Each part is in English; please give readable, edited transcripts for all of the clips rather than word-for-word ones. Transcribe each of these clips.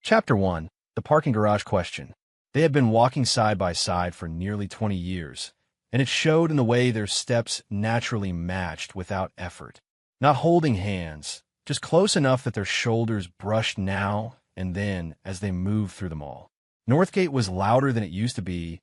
Chapter 1. The Parking Garage Question. They had been walking side by side for nearly 20 years, and it showed in the way their steps naturally matched without effort. Not holding hands, just close enough that their shoulders brushed now and then as they moved through the mall. Northgate was louder than it used to be,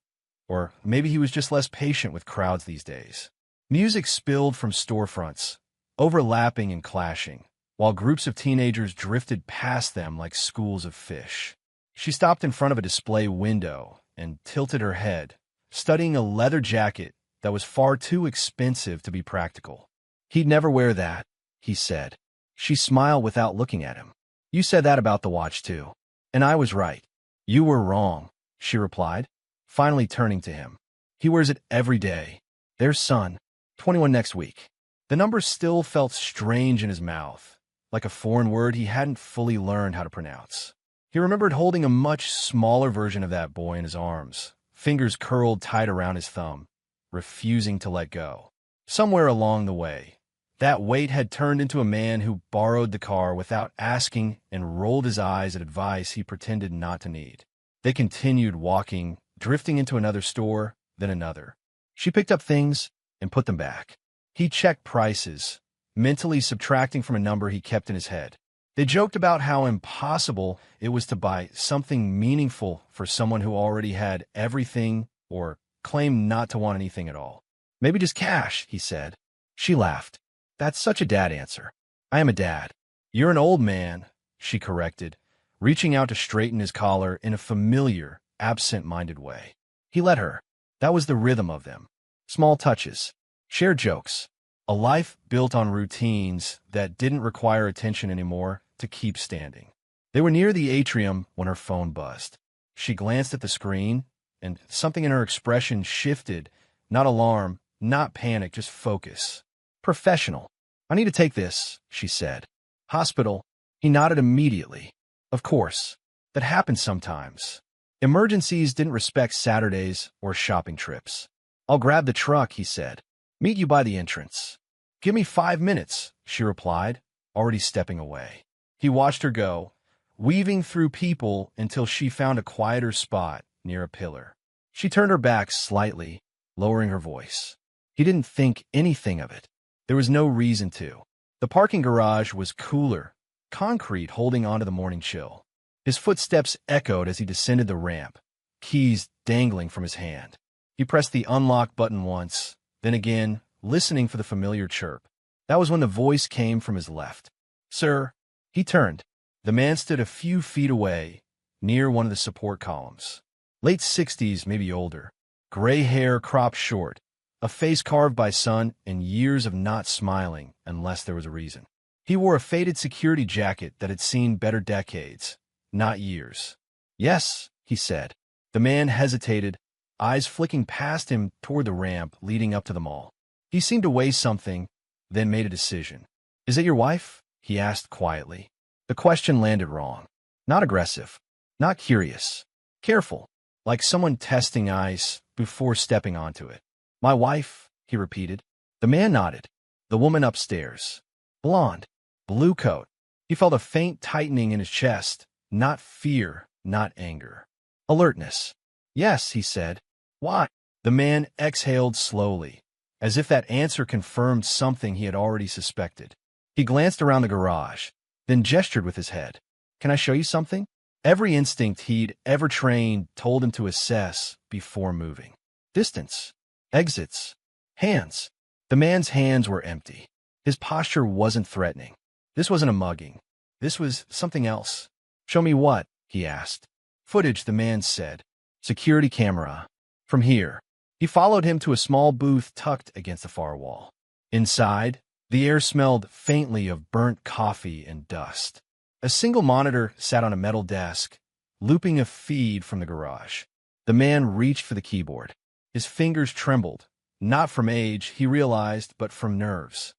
or maybe he was just less patient with crowds these days. Music spilled from storefronts, overlapping and clashing, while groups of teenagers drifted past them like schools of fish. She stopped in front of a display window and tilted her head, studying a leather jacket that was far too expensive to be practical. "He'd never wear that," he said. She smiled without looking at him. "You said that about the watch, too. And I was right." "You were wrong," she replied, finally turning to him. "He wears it every day. There's son, 21 next week." The number still felt strange in his mouth, like a foreign word he hadn't fully learned how to pronounce. He remembered holding a much smaller version of that boy in his arms, fingers curled tight around his thumb, refusing to let go. Somewhere along the way, that weight had turned into a man who borrowed the car without asking and rolled his eyes at advice he pretended not to need. They continued walking, drifting into another store, then another. She picked up things and put them back. He checked prices, mentally subtracting from a number he kept in his head. They joked about how impossible it was to buy something meaningful for someone who already had everything or claimed not to want anything at all. "Maybe just cash," he said. She laughed. "That's such a dad answer." "I am a dad." "You're an old man," she corrected, reaching out to straighten his collar in a familiar, absent-minded way. He let her. That was the rhythm of them. Small touches, shared jokes, a life built on routines that didn't require attention anymore to keep standing. They were near the atrium when her phone buzzed. She glanced at the screen, and something in her expression shifted. Not alarm, not panic, just focus. "Professional. I need to take this," she said. "Hospital." He nodded immediately. "Of course. That happens sometimes." Emergencies didn't respect Saturdays or shopping trips. "I'll grab the truck," he said. "Meet you by the entrance." "Give me 5 minutes," she replied, already stepping away. He watched her go, weaving through people until she found a quieter spot near a pillar. She turned her back slightly, lowering her voice. He didn't think anything of it. There was no reason to. The parking garage was cooler, concrete holding onto the morning chill. His footsteps echoed as he descended the ramp, keys dangling from his hand. He pressed the unlock button once, then again, listening for the familiar chirp. That was when the voice came from his left. "Sir." He turned. The man stood a few feet away, near one of the support columns. Late 60s, maybe older. Gray hair cropped short, a face carved by sun and years of not smiling unless there was a reason. He wore a faded security jacket that had seen better decades, not years. "Yes," he said. The man hesitated, eyes flicking past him toward the ramp leading up to the mall. He seemed to weigh something, then made a decision. "Is it your wife?" he asked quietly. The question landed wrong. Not aggressive, not curious. Careful, like someone testing ice before stepping onto it. "My wife," he repeated. The man nodded. "The woman upstairs. Blonde, blue coat." He felt a faint tightening in his chest, not fear, not anger. Alertness. "Yes," he said. "Why?" The man exhaled slowly, as if that answer confirmed something he had already suspected. He glanced around the garage, then gestured with his head. "Can I show you something?" Every instinct he'd ever trained told him to assess before moving. Distance, exits, hands. The man's hands were empty. His posture wasn't threatening. This wasn't a mugging. This was something else. "Show me what?" he asked. "Footage," the man said. "Security camera. From here." He followed him to a small booth tucked against the far wall. Inside, the air smelled faintly of burnt coffee and dust. A single monitor sat on a metal desk, looping a feed from the garage. The man reached for the keyboard. His fingers trembled, not from age, he realized, but from nerves.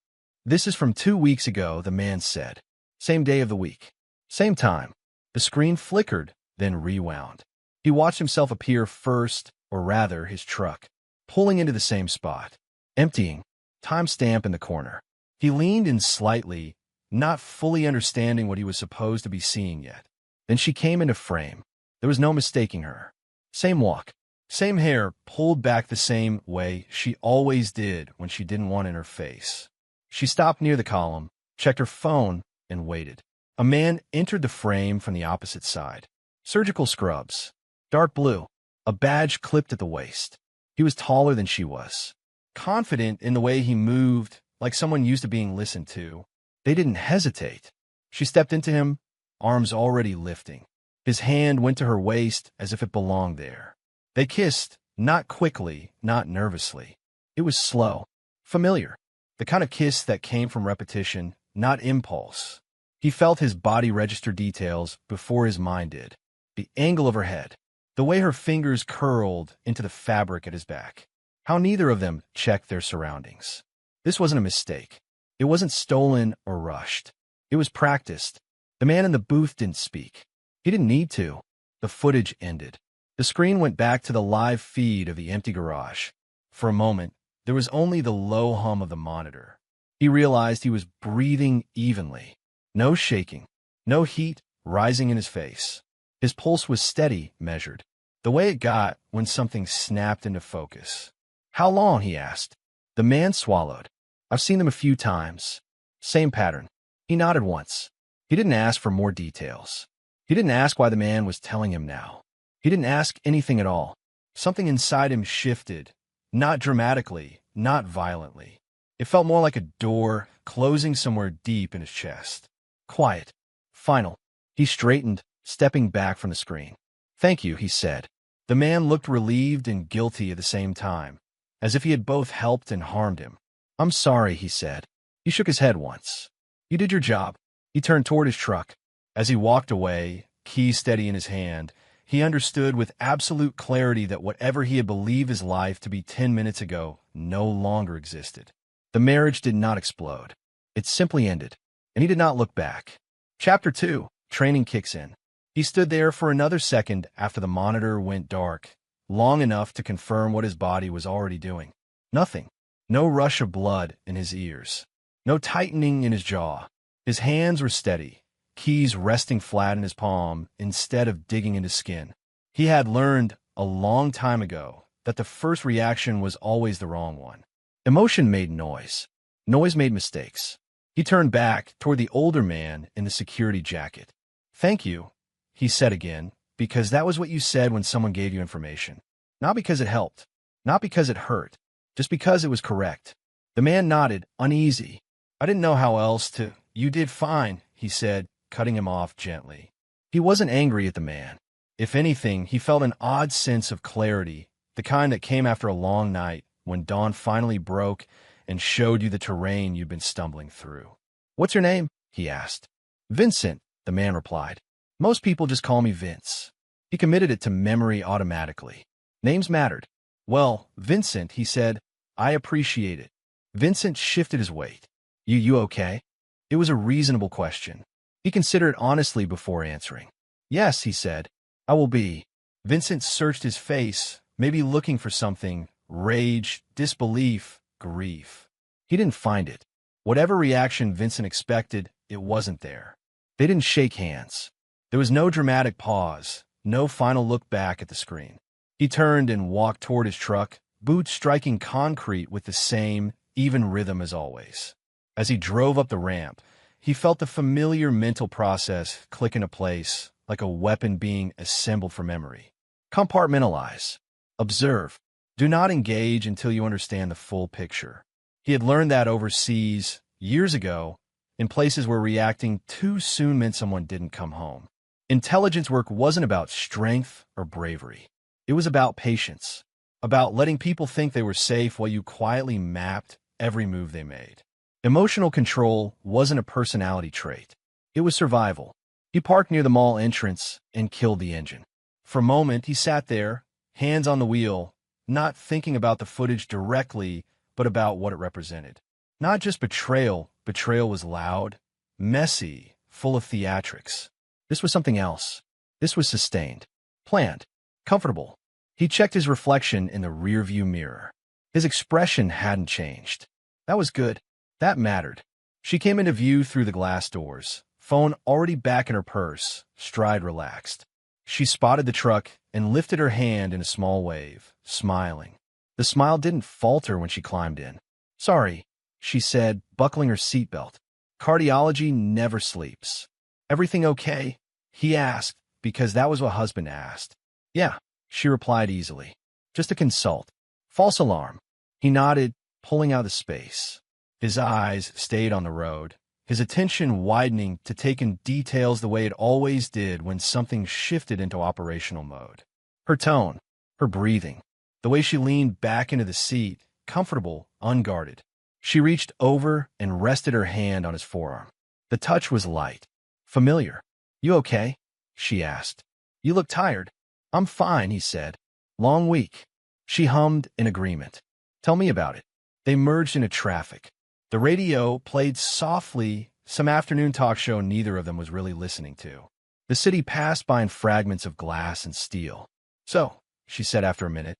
"This is from 2 weeks ago," the man said. "Same day of the week. Same time." The screen flickered, then rewound. He watched himself appear first, or rather, his truck, pulling into the same spot. Emptying. Timestamp in the corner. He leaned in slightly, not fully understanding what he was supposed to be seeing yet. Then she came into frame. There was no mistaking her. Same walk. Same hair pulled back the same way she always did when she didn't want in her face. She stopped near the column, checked her phone, and waited. A man entered the frame from the opposite side. Surgical scrubs. Dark blue. A badge clipped at the waist. He was taller than she was. Confident in the way he moved, like someone used to being listened to. They didn't hesitate. She stepped into him, arms already lifting. His hand went to her waist as if it belonged there. They kissed, not quickly, not nervously. It was slow, familiar, the kind of kiss that came from repetition, not impulse. He felt his body register details before his mind did. The angle of her head, the way her fingers curled into the fabric at his back, how neither of them checked their surroundings. This wasn't a mistake. It wasn't stolen or rushed. It was practiced. The man in the booth didn't speak. He didn't need to. The footage ended. The screen went back to the live feed of the empty garage. For a moment, there was only the low hum of the monitor. He realized he was breathing evenly. No shaking. No heat rising in his face. His pulse was steady, measured. The way it got when something snapped into focus. How long? He asked. The man swallowed. I've seen them a few times. Same pattern. He nodded once. He didn't ask for more details. He didn't ask why the man was telling him now. He didn't ask anything at all. Something inside him shifted. Not dramatically, not violently. It felt more like a door closing somewhere deep in his chest. Quiet. Final. He straightened, stepping back from the screen. Thank you, he said. The man looked relieved and guilty at the same time, as if he had both helped and harmed him. I'm sorry, he said. He shook his head once. You did your job. He turned toward his truck. As he walked away, key steady in his hand, he understood with absolute clarity that whatever he had believed his life to be 10 minutes ago no longer existed. The marriage did not explode. It simply ended, and he did not look back. Chapter 2. Training kicks in. He stood there for another second after the monitor went dark, long enough to confirm what his body was already doing. Nothing. No rush of blood in his ears. No tightening in his jaw. His hands were steady, keys resting flat in his palm instead of digging into skin. He had learned a long time ago that the first reaction was always the wrong one. Emotion made noise. Noise made mistakes. He turned back toward the older man in the security jacket. Thank you, he said again, because that was what you said when someone gave you information. Not because it helped. Not because it hurt. Just because it was correct. The man nodded, uneasy. I didn't know how else to... You did fine, he said, cutting him off gently. He wasn't angry at the man. If anything, he felt an odd sense of clarity, the kind that came after a long night, when dawn finally broke and showed you the terrain you'd been stumbling through. What's your name? He asked. Vincent, the man replied. Most people just call me Vince. He committed it to memory automatically. Names mattered. Well, Vincent, he said, I appreciate it. Vincent shifted his weight. You okay? It was a reasonable question. He considered honestly before answering. Yes, he said. I will be. Vincent searched his face, maybe looking for something. Rage, disbelief, grief. He didn't find it. Whatever reaction Vincent expected, it wasn't there. They didn't shake hands. There was no dramatic pause, no final look back at the screen. He turned and walked toward his truck, boots striking concrete with the same, even rhythm as always. As he drove up the ramp, he felt the familiar mental process click into place, like a weapon being assembled for memory. Compartmentalize. Observe. Do not engage until you understand the full picture. He had learned that overseas, years ago, in places where reacting too soon meant someone didn't come home. Intelligence work wasn't about strength or bravery. It was about patience, about letting people think they were safe while you quietly mapped every move they made. Emotional control wasn't a personality trait. It was survival. He parked near the mall entrance and killed the engine. For a moment, he sat there, hands on the wheel, not thinking about the footage directly, but about what it represented. Not just betrayal. Betrayal was loud, messy, full of theatrics. This was something else. This was sustained, planned, comfortable. He checked his reflection in the rearview mirror. His expression hadn't changed. That was good. That mattered. She came into view through the glass doors, phone already back in her purse, stride relaxed. She spotted the truck and lifted her hand in a small wave, smiling. The smile didn't falter when she climbed in. "Sorry," she said, buckling her seatbelt. "Cardiology never sleeps." "Everything okay?" he asked, because that was what husband asked. "Yeah," she replied easily. "Just a consult. False alarm." He nodded, pulling out the space. His eyes stayed on the road, his attention widening to take in details the way it always did when something shifted into operational mode. Her tone, her breathing, the way she leaned back into the seat, comfortable, unguarded. She reached over and rested her hand on his forearm. The touch was light, familiar. "You okay?" she asked. "You look tired." "I'm fine," he said. "Long week." She hummed in agreement. "Tell me about it." They merged into traffic. The radio played softly, some afternoon talk show neither of them was really listening to. The city passed by in fragments of glass and steel. "So," she said after a minute,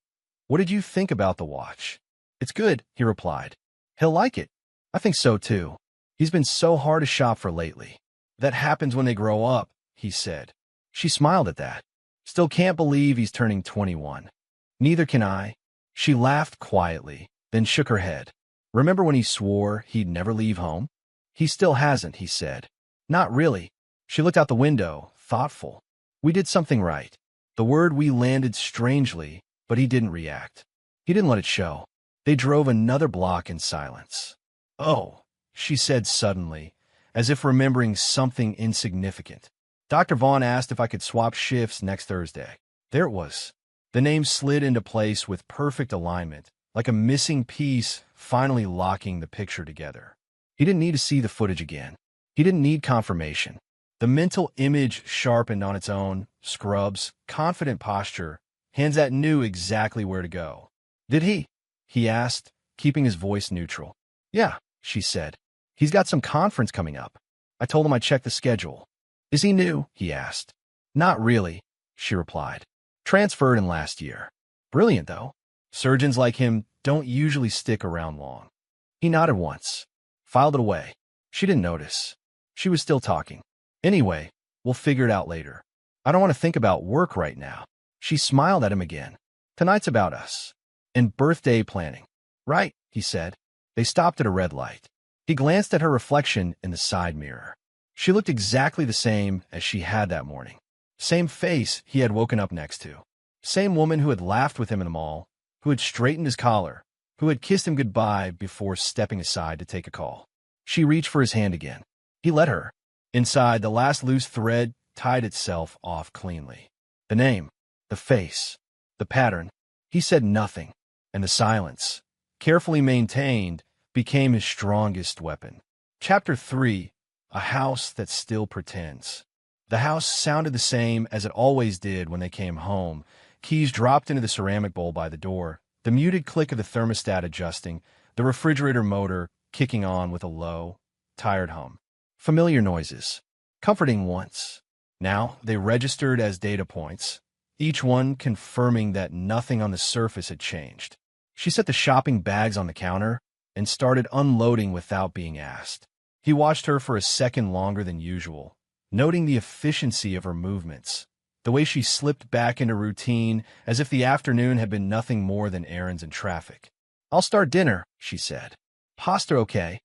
"what did you think about the watch?" "It's good," he replied. "He'll like it." "I think so too. He's been so hard to shop for lately." "That happens when they grow up," he said. She smiled at that. "Still can't believe he's turning 21. "Neither can I." She laughed quietly, then shook her head. "Remember when he swore he'd never leave home?" "He still hasn't," he said. "Not really." She looked out the window, thoughtful. "We did something right." The word "we" landed strangely, but he didn't react. He didn't let it show. They drove another block in silence. "Oh," she said suddenly, as if remembering something insignificant. "Dr. Vaughn asked if I could swap shifts next Thursday." There it was. The name slid into place with perfect alignment, like a missing piece finally locking the picture together. He didn't need to see the footage again. He didn't need confirmation. The mental image sharpened on its own, scrubs, confident posture, hands that knew exactly where to go. "Did he?" he asked, keeping his voice neutral. "Yeah," she said. "He's got some conference coming up. I told him I'd check the schedule." "Is he new?" he asked. "Not really," she replied. "Transferred in last year. Brilliant, though. Surgeons like him don't usually stick around long." He nodded once, filed it away. She didn't notice. She was still talking. "Anyway, we'll figure it out later. I don't want to think about work right now." She smiled at him again. "Tonight's about us. And birthday planning." "Right," he said. They stopped at a red light. He glanced at her reflection in the side mirror. She looked exactly the same as she had that morning. Same face he had woken up next to. Same woman who had laughed with him in the mall, who had straightened his collar, who had kissed him goodbye before stepping aside to take a call. She reached for his hand again. He let her. Inside, the last loose thread tied itself off cleanly. The name, the face, the pattern. He said nothing, and the silence, carefully maintained, became his strongest weapon. Chapter 3. A House That Still Pretends. The house sounded the same as it always did when they came home. Keys dropped into the ceramic bowl by the door, the muted click of the thermostat adjusting, the refrigerator motor kicking on with a low, tired hum. Familiar noises. Comforting once. Now they registered as data points, each one confirming that nothing on the surface had changed. She set the shopping bags on the counter and started unloading without being asked. He watched her for a second longer than usual, noting the efficiency of her movements, the way she slipped back into routine as if the afternoon had been nothing more than errands and traffic. "I'll start dinner," she said. "Pasta okay?"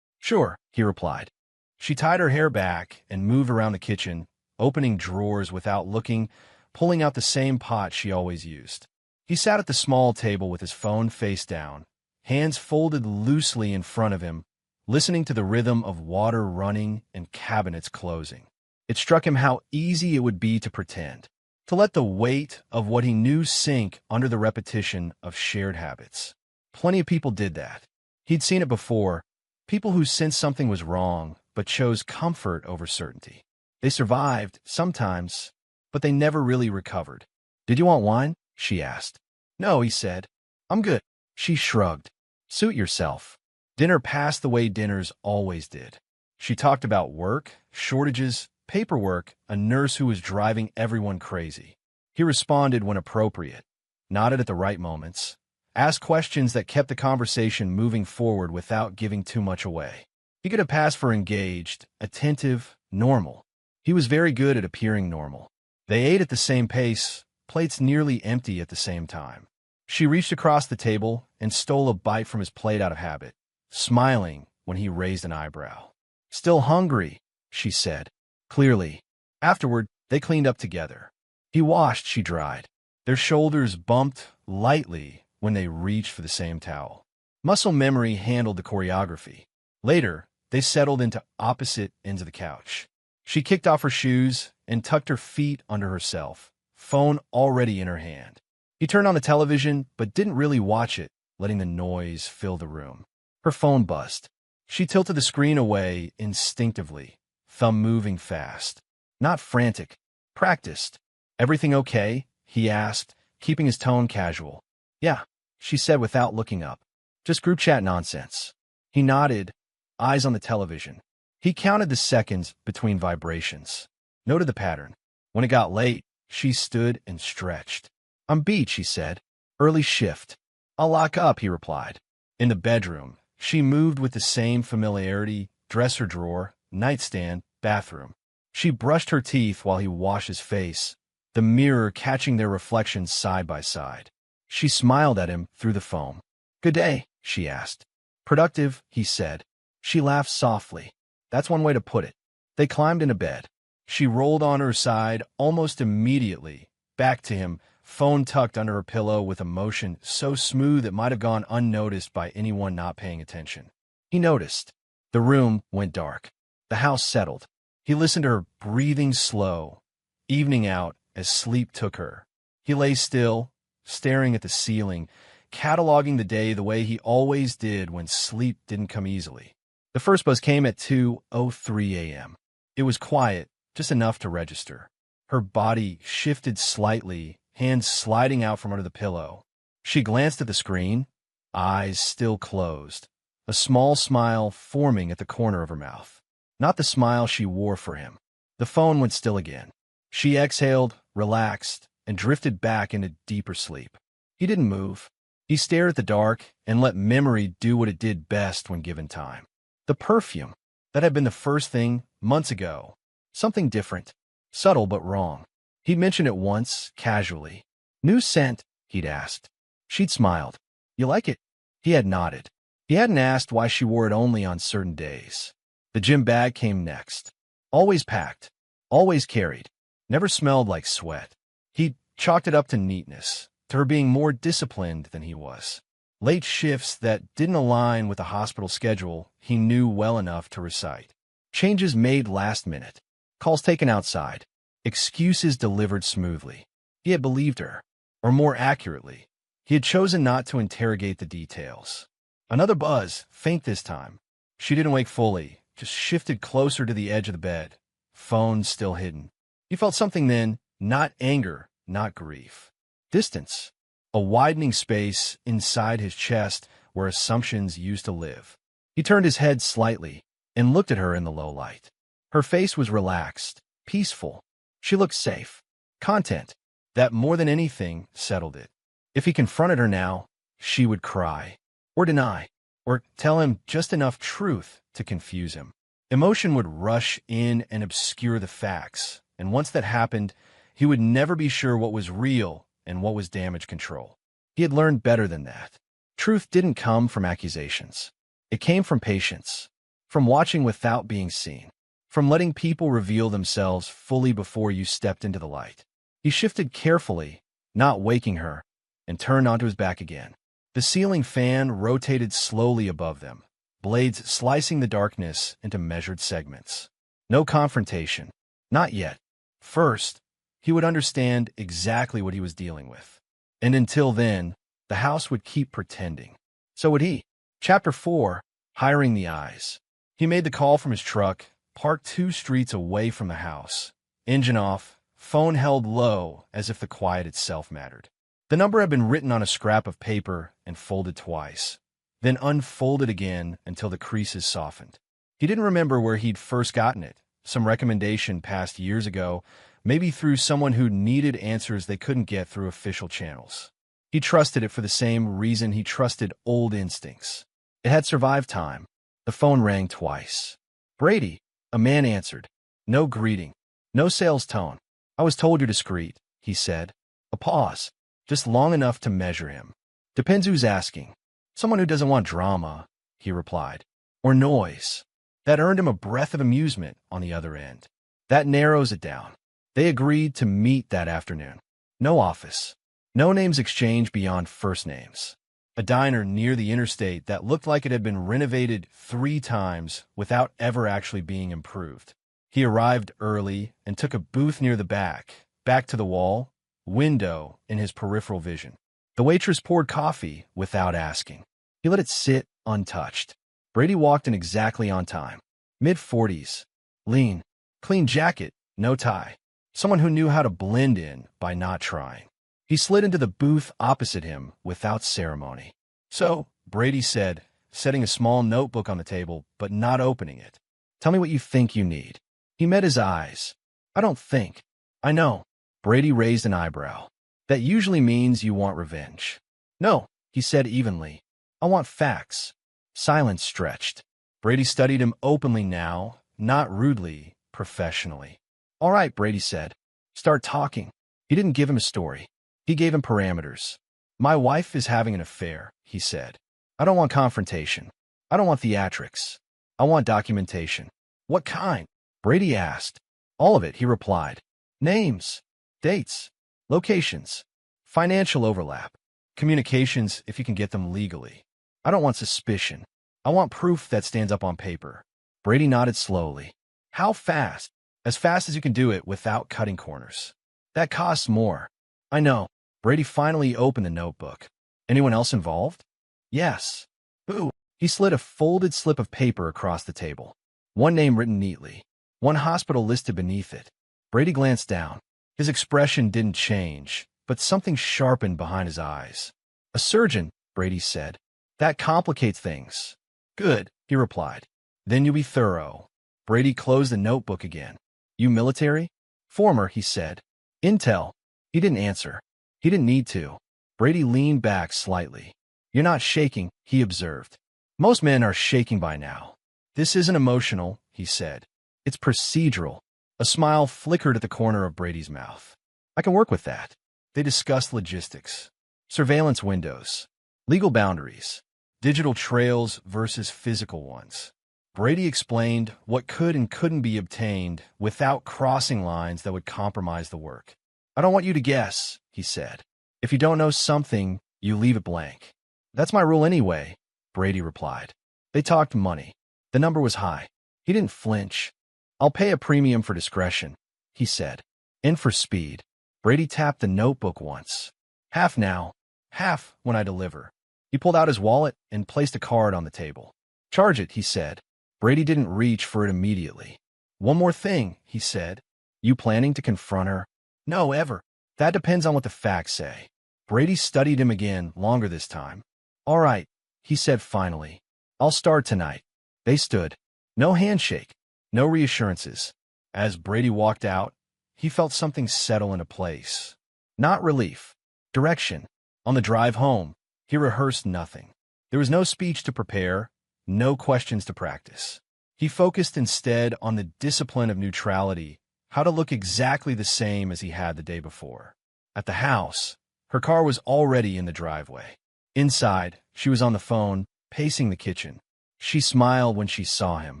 "Sure," he replied. She tied her hair back and moved around the kitchen, opening drawers without looking, pulling out the same pot she always used. He sat at the small table with his phone face down, hands folded loosely in front of him, listening to the rhythm of water running and cabinets closing. It struck him how easy it would be to pretend, to let the weight of what he knew sink under the repetition of shared habits. Plenty of people did that. He'd seen it before, people who sensed something was wrong but chose comfort over certainty. They survived, sometimes, but they never really recovered. "Did you want wine?" she asked. "No," he said. "I'm good." She shrugged. "Suit yourself." Dinner passed the way dinners always did. She talked about work, shortages, paperwork, a nurse who was driving everyone crazy. He responded when appropriate, nodded at the right moments, asked questions that kept the conversation moving forward without giving too much away. He could have passed for engaged, attentive, normal. He was very good at appearing normal. They ate at the same pace, plates nearly empty at the same time. She reached across the table and stole a bite from his plate out of habit, smiling when he raised an eyebrow. "Still hungry," she said, clearly. Afterward, they cleaned up together. He washed, she dried. Their shoulders bumped lightly when they reached for the same towel. Muscle memory handled the choreography. Later, they settled into opposite ends of the couch. She kicked off her shoes and tucked her feet under herself, phone already in her hand. He turned on the television, but didn't really watch it, letting the noise fill the room. Her phone buzzed. She tilted the screen away instinctively, thumb moving fast. Not frantic, practiced. "Everything okay?" he asked, keeping his tone casual. "Yeah," she said without looking up. "Just group chat nonsense." He nodded, eyes on the television. He counted the seconds between vibrations, noted the pattern. When it got late, she stood and stretched. "I'm beat," she said. "Early shift." "I'll lock up," he replied. In the bedroom, she moved with the same familiarity, dresser drawer, nightstand, bathroom. She brushed her teeth while he washed his face, the mirror catching their reflections side by side. She smiled at him through the foam. "Good day," she asked. "Productive," he said. She laughed softly. That's one way to put it. They climbed into bed. She rolled on her side almost immediately, back to him, phone tucked under her pillow with a motion so smooth it might have gone unnoticed by anyone not paying attention. He noticed. The room went dark. The house settled. He listened to her breathing slow, evening out as sleep took her. He lay still, staring at the ceiling, cataloging the day the way he always did when sleep didn't come easily. The first buzz came at 2:03 a.m. It was quiet, just enough to register. Her body shifted slightly, hands sliding out from under the pillow. She glanced at the screen, eyes still closed, a small smile forming at the corner of her mouth. Not the smile she wore for him. The phone went still again. She exhaled, relaxed, and drifted back into deeper sleep. He didn't move. He stared at the dark and let memory do what it did best when given time. The perfume. That had been the first thing months ago. Something different. Subtle but wrong. He'd mentioned it once, casually. "New scent?" he'd asked. She'd smiled. "You like it?" He had nodded. He hadn't asked why she wore it only on certain days. The gym bag came next. Always packed. Always carried. Never smelled like sweat. He'd chalked it up to neatness, to her being more disciplined than he was. Late shifts that didn't align with the hospital schedule he knew well enough to recite. Changes made last minute. Calls taken outside. Excuses delivered smoothly. He had believed her. Or more accurately, he had chosen not to interrogate the details. Another buzz, faint this time. She didn't wake fully, just shifted closer to the edge of the bed. Phone still hidden. He felt something then, not anger, not grief. Distance. A widening space inside his chest where assumptions used to live. He turned his head slightly and looked at her in the low light. Her face was relaxed, peaceful. She looked safe. Content. That more than anything settled it. If he confronted her now, she would cry. Or deny. Or tell him just enough truth to confuse him. Emotion would rush in and obscure the facts, and once that happened, he would never be sure what was real and what was damage control. He had learned better than that. Truth didn't come from accusations. It came from patience, from watching without being seen, from letting people reveal themselves fully before you stepped into the light. He shifted carefully, not waking her, and turned onto his back again. The ceiling fan rotated slowly above them, blades slicing the darkness into measured segments. No confrontation. Not yet. First, he would understand exactly what he was dealing with. And until then, the house would keep pretending. So would he. Chapter 4, Hiring the Eyes. He made the call from his truck, parked 2 streets away from the house. Engine off, phone held low as if the quiet itself mattered. The number had been written on a scrap of paper and folded twice, then unfolded again until the creases softened. He didn't remember where he'd first gotten it, some recommendation passed years ago, maybe through someone who needed answers they couldn't get through official channels. He trusted it for the same reason he trusted old instincts. It had survived time. The phone rang twice. Brady, a man answered. No greeting. No sales tone. I was told you're discreet, he said. A pause. Just long enough to measure him. Depends who's asking. Someone who doesn't want drama, he replied. Or noise. That earned him a breath of amusement on the other end. That narrows it down. They agreed to meet that afternoon. No office. No names exchanged beyond first names. A diner near the interstate that looked like it had been renovated 3 times without ever actually being improved. He arrived early and took a booth near the back to the wall, window in his peripheral vision. The waitress poured coffee without asking. He let it sit untouched. Brady walked in exactly on time. Mid-40s. Lean. Clean jacket, no tie. Someone who knew how to blend in by not trying. He slid into the booth opposite him without ceremony. So, Brady said, setting a small notebook on the table but not opening it. Tell me what you think you need. He met his eyes. I don't think. I know. Brady raised an eyebrow. That usually means you want revenge. No, he said evenly. I want facts. Silence stretched. Brady studied him openly now, not rudely, professionally. All right, Brady said. Start talking. He didn't give him a story. He gave him parameters. My wife is having an affair, he said. I don't want confrontation. I don't want theatrics. I want documentation. What kind? Brady asked. All of it, he replied. Names, dates, locations, financial overlap, communications if you can get them legally. I don't want suspicion. I want proof that stands up on paper. Brady nodded slowly. How fast? As fast as you can do it without cutting corners. That costs more. I know. Brady finally opened the notebook. Anyone else involved? Yes. Boo. He slid a folded slip of paper across the table. One name written neatly. One hospital listed beneath it. Brady glanced down. His expression didn't change, but something sharpened behind his eyes. A surgeon, Brady said. That complicates things. Good, he replied. Then you'll be thorough. Brady closed the notebook again. You military? Former, he said. Intel. He didn't answer. He didn't need to. Brady leaned back slightly. You're not shaking, he observed. Most men are shaking by now. This isn't emotional, he said. It's procedural. A smile flickered at the corner of Brady's mouth. I can work with that. They discussed logistics, surveillance windows, legal boundaries, digital trails versus physical ones. Brady explained what could and couldn't be obtained without crossing lines that would compromise the work. I don't want you to guess, he said. If you don't know something, you leave it blank. That's my rule anyway, Brady replied. They talked money. The number was high. He didn't flinch. I'll pay a premium for discretion, he said. And for speed. Brady tapped the notebook once. Half now, half when I deliver. He pulled out his wallet and placed a card on the table. Charge it, he said. Brady didn't reach for it immediately. One more thing, he said. You planning to confront her? No, ever. That depends on what the facts say. Brady studied him again, longer this time. All right, he said finally. I'll start tonight. They stood. No handshake. No reassurances. As Brady walked out, he felt something settle into place. Not relief. Direction. On the drive home, he rehearsed nothing. There was no speech to prepare, no questions to practice. He focused instead on the discipline of neutrality, how to look exactly the same as he had the day before. At the house, her car was already in the driveway. Inside, she was on the phone, pacing the kitchen. She smiled when she saw him,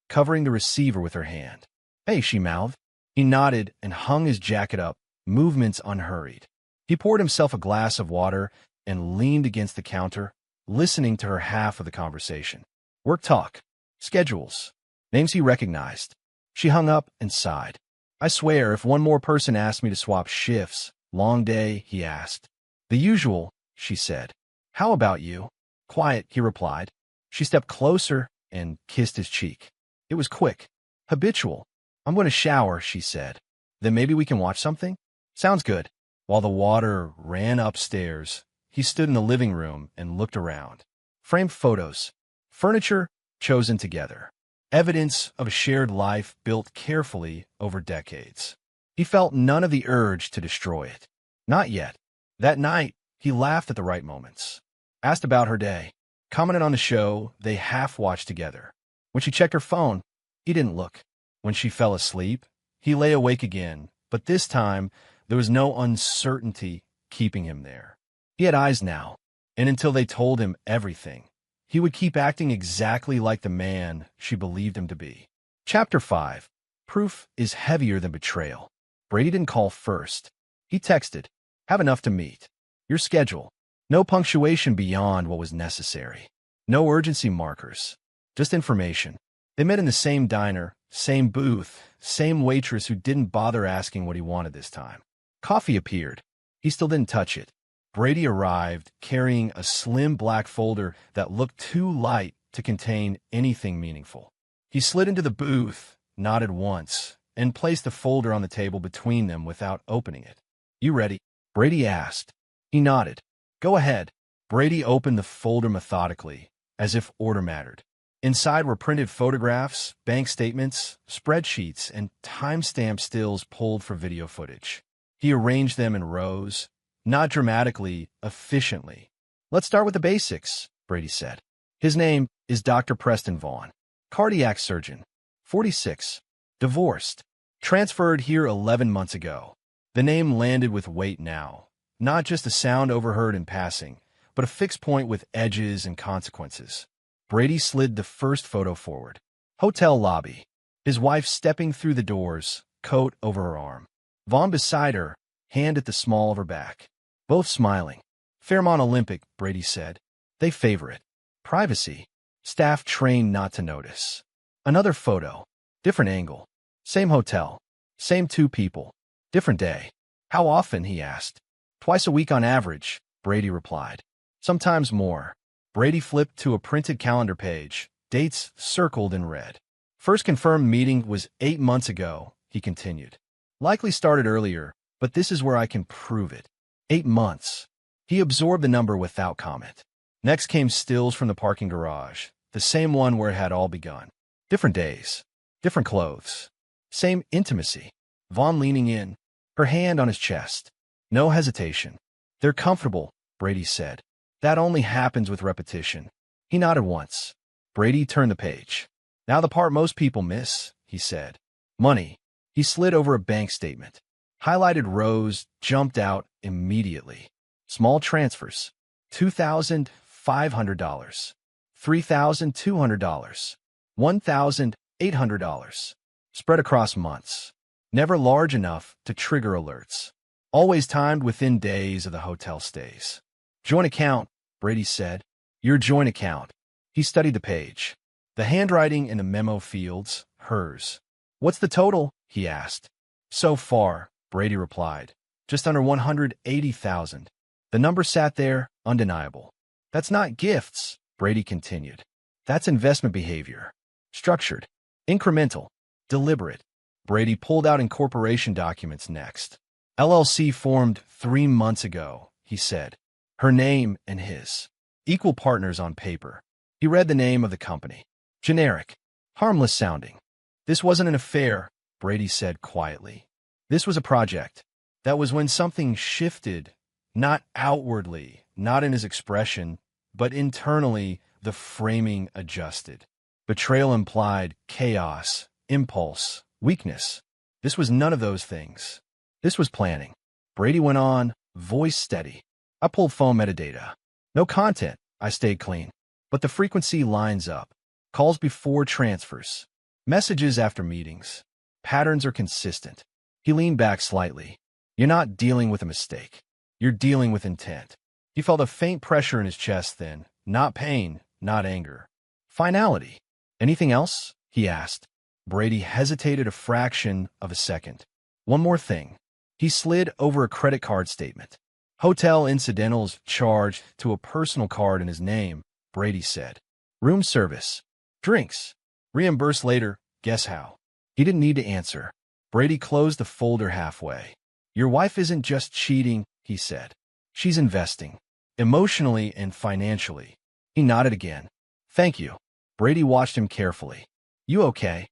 covering the receiver with her hand. Hey, she mouthed. He nodded and hung his jacket up, movements unhurried. He poured himself a glass of water and leaned against the counter, listening to her half of the conversation. Work talk. Schedules. Names he recognized. She hung up and sighed. I swear, if one more person asked me to swap shifts, long day, he asked. The usual, she said. How about you? Quiet, he replied. She stepped closer and kissed his cheek. It was quick. Habitual. I'm going to shower, she said. Then maybe we can watch something? Sounds good. While the water ran upstairs, he stood in the living room and looked around. Framed photos. Furniture chosen together. Evidence of a shared life built carefully over decades. He felt none of the urge to destroy it. Not yet. That night, he laughed at the right moments. Asked about her day. Commented on the show they half-watched together. When she checked her phone, he didn't look. When she fell asleep, he lay awake again, but this time there was no uncertainty keeping him there. He had eyes now, and until they told him everything, he would keep acting exactly like the man she believed him to be. Chapter 5. Proof is heavier than betrayal. Brady didn't call first. He texted, "Have enough to meet. Your schedule." No punctuation beyond what was necessary. No urgency markers. Just information. They met in the same diner, same booth, same waitress who didn't bother asking what he wanted this time. Coffee appeared. He still didn't touch it. Brady arrived carrying a slim black folder that looked too light to contain anything meaningful. He slid into the booth, nodded once, and placed the folder on the table between them without opening it. "You ready?" Brady asked. He nodded. "Go ahead." Brady opened the folder methodically, as if order mattered. Inside were printed photographs, bank statements, spreadsheets, and timestamp stills pulled for video footage. He arranged them in rows, not dramatically, efficiently. "Let's start with the basics," Brady said. His name is Dr. Preston Vaughn. Cardiac surgeon. 46. Divorced. Transferred here 11 months ago. The name landed with weight now. Not just a sound overheard in passing, but a fixed point with edges and consequences. Brady slid the first photo forward. Hotel lobby. His wife stepping through the doors, coat over her arm. Vaughn beside her, hand at the small of her back. Both smiling. Fairmont Olympic, Brady said. They favor it. Privacy. Staff trained not to notice. Another photo. Different angle. Same hotel. Same two people. Different day. How often, he asked. Twice a week on average, Brady replied. Sometimes more. Brady flipped to a printed calendar page, dates circled in red. First confirmed meeting was 8 months ago, he continued. Likely started earlier, but this is where I can prove it. 8 months. He absorbed the number without comment. Next came stills from the parking garage, the same one where it had all begun. Different days. Different clothes. Same intimacy. Vaughn leaning in, her hand on his chest. No hesitation. They're comfortable, Brady said. That only happens with repetition. He nodded once. Brady turned the page. Now the part most people miss, he said. Money. He slid over a bank statement. Highlighted rows jumped out immediately. Small transfers. $2,500. $3,200. $1,800. Spread across months. Never large enough to trigger alerts. Always timed within days of the hotel stays. Joint account, Brady said. Your joint account. He studied the page. The handwriting in the memo fields, hers. What's the total? He asked. So far, Brady replied. Just under 180,000. The number sat there, undeniable. That's not gifts, Brady continued. That's investment behavior. Structured. Incremental. Deliberate. Brady pulled out incorporation documents next. LLC formed 3 months ago, he said. Her name and his. Equal partners on paper. He read the name of the company. Generic. Harmless sounding. This wasn't an affair, Brady said quietly. This was a project. That was when something shifted, not outwardly, not in his expression, but internally, the framing adjusted. Betrayal implied chaos, impulse, weakness. This was none of those things. This was planning. Brady went on, voice steady. I pulled phone metadata. No content. I stayed clean. But the frequency lines up. Calls before transfers. Messages after meetings. Patterns are consistent. He leaned back slightly. You're not dealing with a mistake. You're dealing with intent. He felt a faint pressure in his chest then. Not pain, not anger. Finality. Anything else? He asked. Brady hesitated a fraction of a second. One more thing. He slid over a credit card statement. Hotel incidentals charged to a personal card in his name, Brady said. Room service. Drinks. Reimbursed later. Guess how? He didn't need to answer. Brady closed the folder halfway. Your wife isn't just cheating, he said. She's investing. Emotionally and financially. He nodded again. Thank you. Brady watched him carefully. You okay?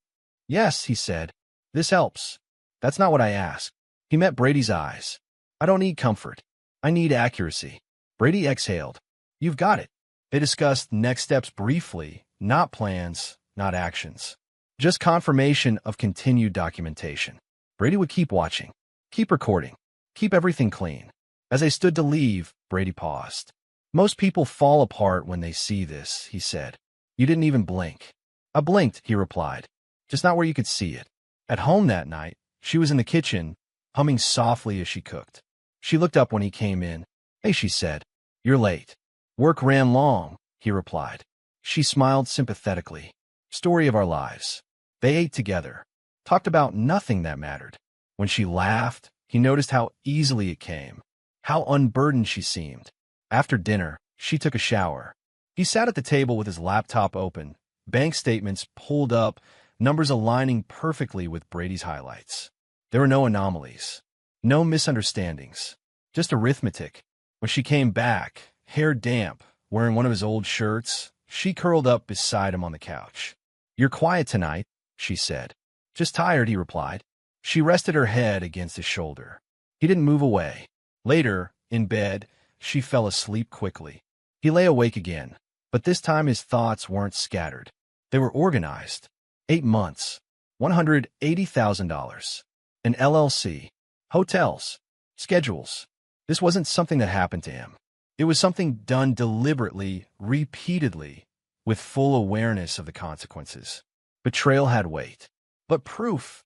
Yes, he said. This helps. That's not what I asked. He met Brady's eyes. I don't need comfort. I need accuracy. Brady exhaled. You've got it. They discussed next steps briefly, not plans, not actions. Just confirmation of continued documentation. Brady would keep watching, keep recording, keep everything clean. As they stood to leave, Brady paused. Most people fall apart when they see this, he said. You didn't even blink. I blinked, he replied. Just not where you could see it. At home that night, she was in the kitchen, humming softly as she cooked. She looked up when he came in. Hey, she said. You're late. Work ran long, he replied. She smiled sympathetically. Story of our lives. They ate together, talked about nothing that mattered. When she laughed, he noticed how easily it came, how unburdened she seemed. After dinner, she took a shower. He sat at the table with his laptop open, bank statements pulled up, numbers aligning perfectly with Brady's highlights. There were no anomalies, no misunderstandings, just arithmetic. When she came back, hair damp, wearing one of his old shirts, she curled up beside him on the couch. You're quiet tonight, she said. Just tired, he replied. She rested her head against his shoulder. He didn't move away. Later, in bed, she fell asleep quickly. He lay awake again, but this time his thoughts weren't scattered. They were organized. 8 months, $180,000, an LLC, hotels, schedules. This wasn't something that happened to him. It was something done deliberately, repeatedly, with full awareness of the consequences. Betrayal had weight, but proof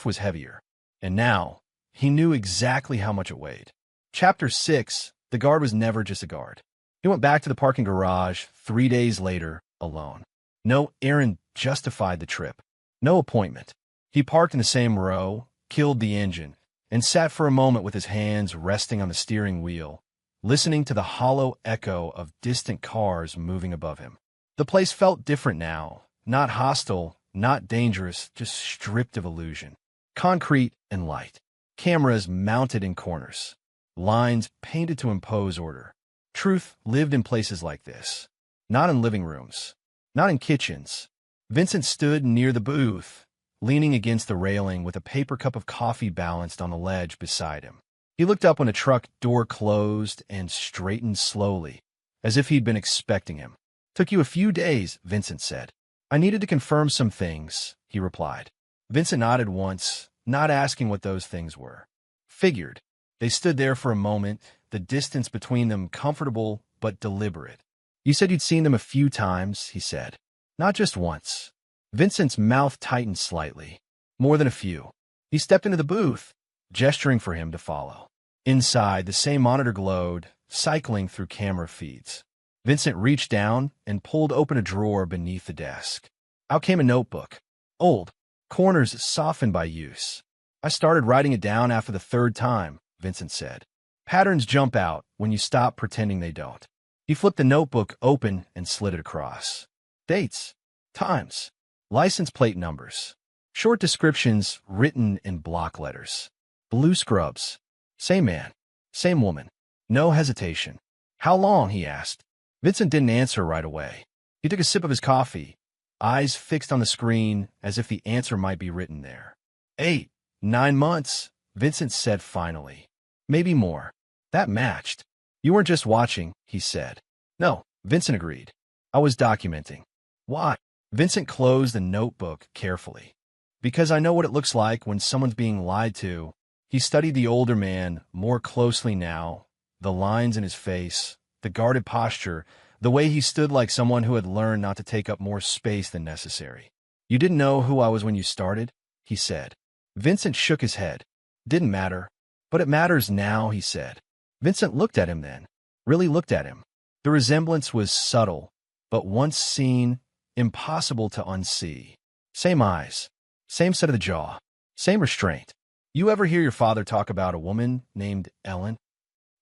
was heavier. And now, he knew exactly how much it weighed. Chapter 6, the guard was never just a guard. He went back to the parking garage 3 days later, alone. No errand justified the trip. No appointment. He parked in the same row, killed the engine, and sat for a moment with his hands resting on the steering wheel, listening to the hollow echo of distant cars moving above him. The place felt different now, not hostile, not dangerous, just stripped of illusion. Concrete and light. Cameras mounted in corners. Lines painted to impose order. Truth lived in places like this. Not in living rooms. Not in kitchens. Vincent stood near the booth, leaning against the railing with a paper cup of coffee balanced on the ledge beside him. He looked up when a truck door closed and straightened slowly, as if he'd been expecting him. Took you a few days, Vincent said. I needed to confirm some things, he replied. Vincent nodded once, not asking what those things were. Figured. They stood there for a moment, the distance between them comfortable but deliberate. You said you'd seen them a few times, he said. Not just once. Vincent's mouth tightened slightly. More than a few. He stepped into the booth, gesturing for him to follow. Inside, the same monitor glowed, cycling through camera feeds. Vincent reached down and pulled open a drawer beneath the desk. Out came a notebook. Old, corners softened by use. I started writing it down after the 3rd time, Vincent said. Patterns jump out when you stop pretending they don't. He flipped the notebook open and slid it across. Dates, times, license plate numbers, short descriptions written in block letters. Blue scrubs. Same man, same woman. No hesitation. How long, he asked. Vincent didn't answer right away. He took a sip of his coffee, eyes fixed on the screen as if the answer might be written there. 8, 9 months, Vincent said finally. Maybe more. That matched. You weren't just watching, he said. No, Vincent agreed. I was documenting. Why? Vincent closed the notebook carefully. Because I know what it looks like when someone's being lied to. He studied the older man more closely now, the lines in his face, the guarded posture, the way he stood like someone who had learned not to take up more space than necessary. You didn't know who I was when you started, he said. Vincent shook his head. Didn't matter. But it matters now, he said. Vincent looked at him then, really looked at him. The resemblance was subtle, but once seen, impossible to unsee. Same eyes, same set of the jaw, same restraint. You ever hear your father talk about a woman named Ellen?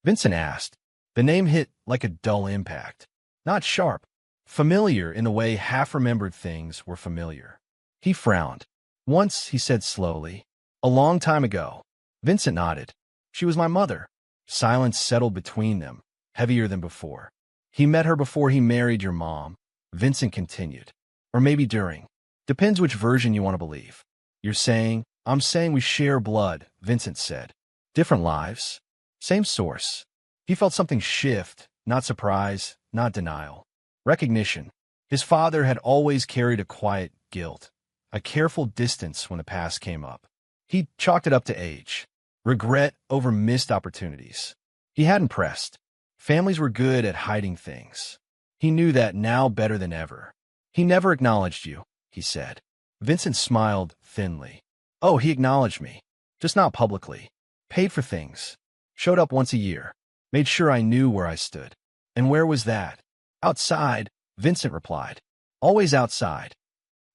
Vincent asked. The name hit like a dull impact. Not sharp, familiar in the way half-remembered things were familiar. He frowned. Once, he said slowly, a long time ago. Vincent nodded. She was my mother. Silence settled between them, heavier than before. He met her before he married your mom, Vincent continued. Or maybe during. Depends which version you want to believe. You're saying, I'm saying we share blood, Vincent said. Different lives. Same source. He felt something shift, not surprise, not denial. Recognition. His father had always carried a quiet guilt, a careful distance when the past came up. He chalked it up to age, regret over missed opportunities. He hadn't pressed. Families were good at hiding things. He knew that now better than ever. He never acknowledged you, he said. Vincent smiled thinly. Oh, he acknowledged me. Just not publicly. Paid for things. Showed up once a year. Made sure I knew where I stood. And where was that? Outside, Vincent replied. Always outside.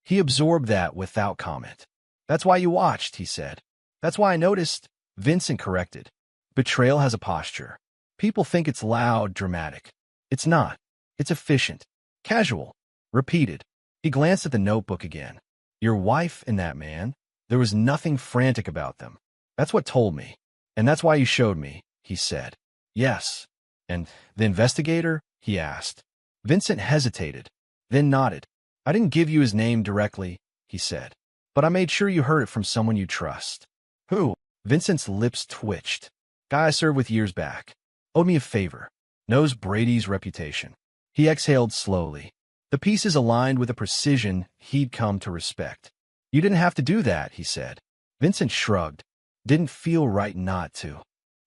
He absorbed that without comment. That's why you watched, he said. That's why I noticed, Vincent corrected. Betrayal has a posture. People think it's loud, dramatic. It's not. It's efficient. Casual. Repeated. He glanced at the notebook again. Your wife and that man, there was nothing frantic about them. That's what told me. And that's why you showed me, he said. Yes. And the investigator? He asked. Vincent hesitated, then nodded. I didn't give you his name directly, he said. But I made sure you heard it from someone you trust. Who? Vincent's lips twitched. Guy I served with years back. Owed me a favor. Knows Brady's reputation. He exhaled slowly. The pieces aligned with a precision he'd come to respect. You didn't have to do that, he said. Vincent shrugged. Didn't feel right not to.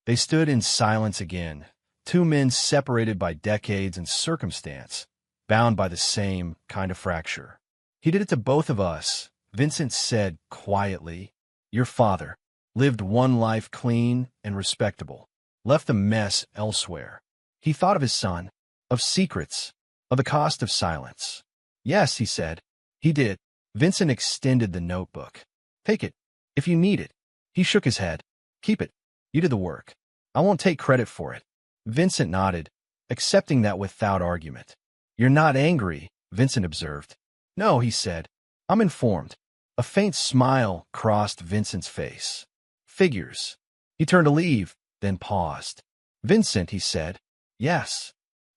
They stood in silence again, two men separated by decades and circumstance, bound by the same kind of fracture. He did it to both of us, Vincent said quietly. Your father lived one life clean and respectable, left the mess elsewhere. He thought of his son, of secrets, of the cost of silence. Yes, he said. He did. Vincent extended the notebook. Take it, if you need it. He shook his head. Keep it. You did the work. I won't take credit for it. Vincent nodded, accepting that without argument. You're not angry, Vincent observed. No, he said. I'm informed. A faint smile crossed Vincent's face. Figures. He turned to leave, then paused. Vincent, he said. Yes.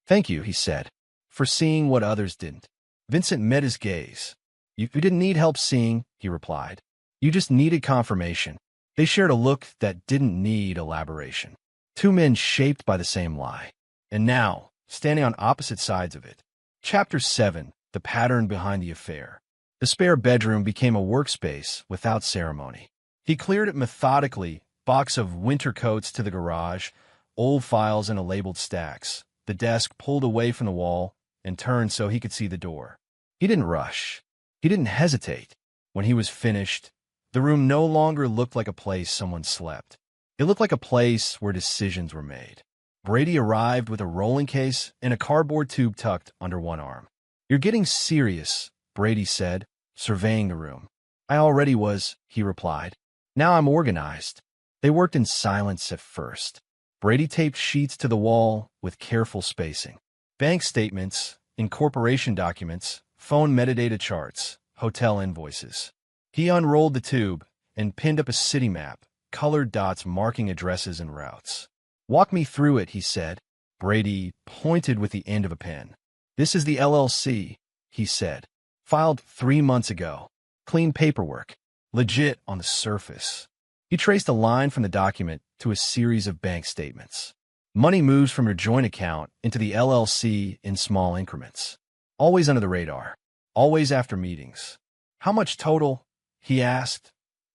Thank you, he said, for seeing what others didn't. Vincent met his gaze. You didn't need help seeing, he replied. You just needed confirmation. They shared a look that didn't need elaboration. Two men shaped by the same lie. And now, standing on opposite sides of it. Chapter 7, The Pattern Behind the Affair. The spare bedroom became a workspace without ceremony. He cleared it methodically, box of winter coats to the garage, old files in a labeled stacks, the desk pulled away from the wall, and turned so he could see the door. He didn't rush. He didn't hesitate. When he was finished, the room no longer looked like a place someone slept. It looked like a place where decisions were made. Brady arrived with a rolling case and a cardboard tube tucked under one arm. You're getting serious, Brady said, surveying the room. I already was, he replied. Now I'm organized. They worked in silence at first. Brady taped sheets to the wall with careful spacing. Bank statements, incorporation documents, phone metadata charts, hotel invoices. He unrolled the tube and pinned up a city map, colored dots marking addresses and routes. Walk me through it, he said. Brady pointed with the end of a pen. This is the LLC, he said. Filed 3 months ago. Clean paperwork. Legit on the surface. He traced a line from the document to a series of bank statements. Money moves from your joint account into the LLC in small increments. Always under the radar. Always after meetings. How much total? He asked,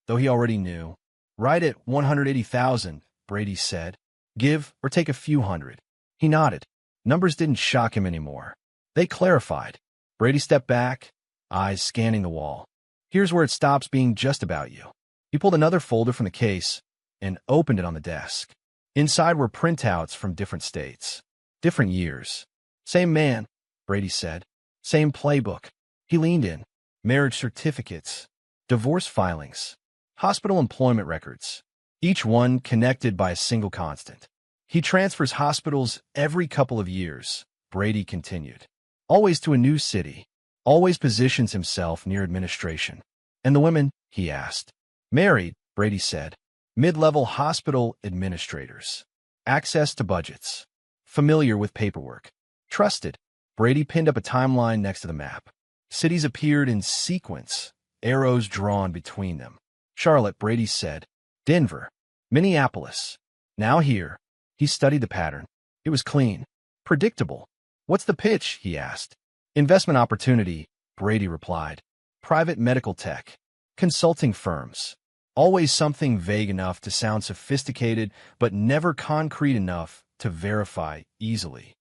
though he already knew. Right at $180,000, Brady said. Give or take a few hundred. He nodded. Numbers didn't shock him anymore. They clarified. Brady stepped back, eyes scanning the wall. Here's where it stops being just about you. He pulled another folder from the case and opened it on the desk. Inside were printouts from different states. Different years. Same man, Brady said. Same playbook. He leaned in. Marriage certificates. Divorce filings. Hospital employment records. Each one connected by a single constant. He transfers hospitals every couple of years, Brady continued. Always to a new city. Always positions himself near administration. And the women? He asked. Married, Brady said. Mid-level hospital administrators. Access to budgets. Familiar with paperwork. Trusted. Brady pinned up a timeline next to the map. Cities appeared in sequence, arrows drawn between them. Charlotte, Brady said. Denver. Minneapolis. Now here. He studied the pattern. It was clean. Predictable. What's the pitch? He asked. Investment opportunity, Brady replied. private medical tech, consulting firms. Always something vague enough to sound sophisticated, but never concrete enough to verify easily.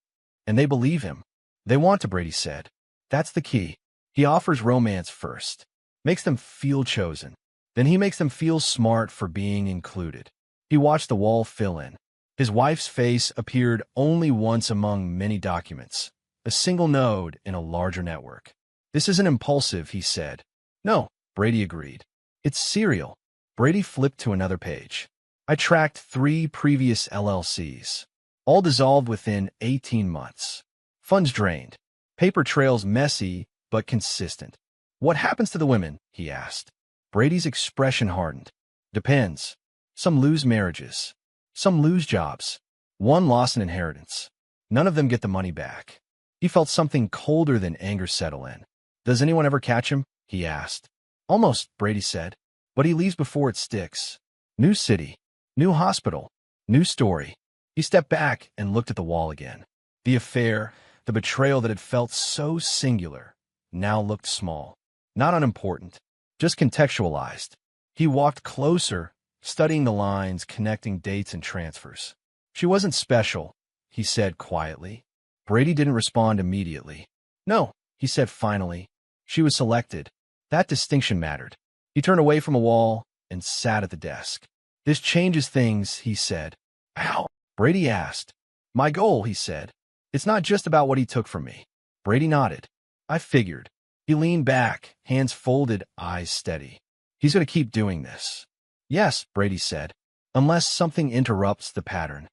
And they believe him. They want to, Brady said. That's the key. He offers romance first, makes them feel chosen. Then he makes them feel smart for being included. He watched the wall fill in. His wife's face appeared only once among many documents, a single node in a larger network. This isn't impulsive, he said. No, Brady agreed. It's serial. Brady flipped to another page. I tracked 3 previous LLCs, all dissolved within 18 months. Funds drained. Paper trails messy, but consistent. What happens to the women? He asked. Brady's expression hardened. Depends. Some lose marriages. Some lose jobs. One lost an inheritance. None of them get the money back. He felt something colder than anger settle in. Does anyone ever catch him? He asked. Almost, Brady said. But he leaves before it sticks. New city. New hospital. New story. He stepped back and looked at the wall again. The affair, the betrayal that had felt so singular, now looked small. Not unimportant, just contextualized. He walked closer, studying the lines connecting dates and transfers. She wasn't special, he said quietly. Brady didn't respond immediately. No, he said finally. She was selected. That distinction mattered. He turned away from a wall and sat at the desk. This changes things, he said. How? Brady asked. My goal, he said. It's not just about what he took from me. Brady nodded. I figured. He leaned back, hands folded, eyes steady. He's going to keep doing this. Yes, Brady said, unless something interrupts the pattern.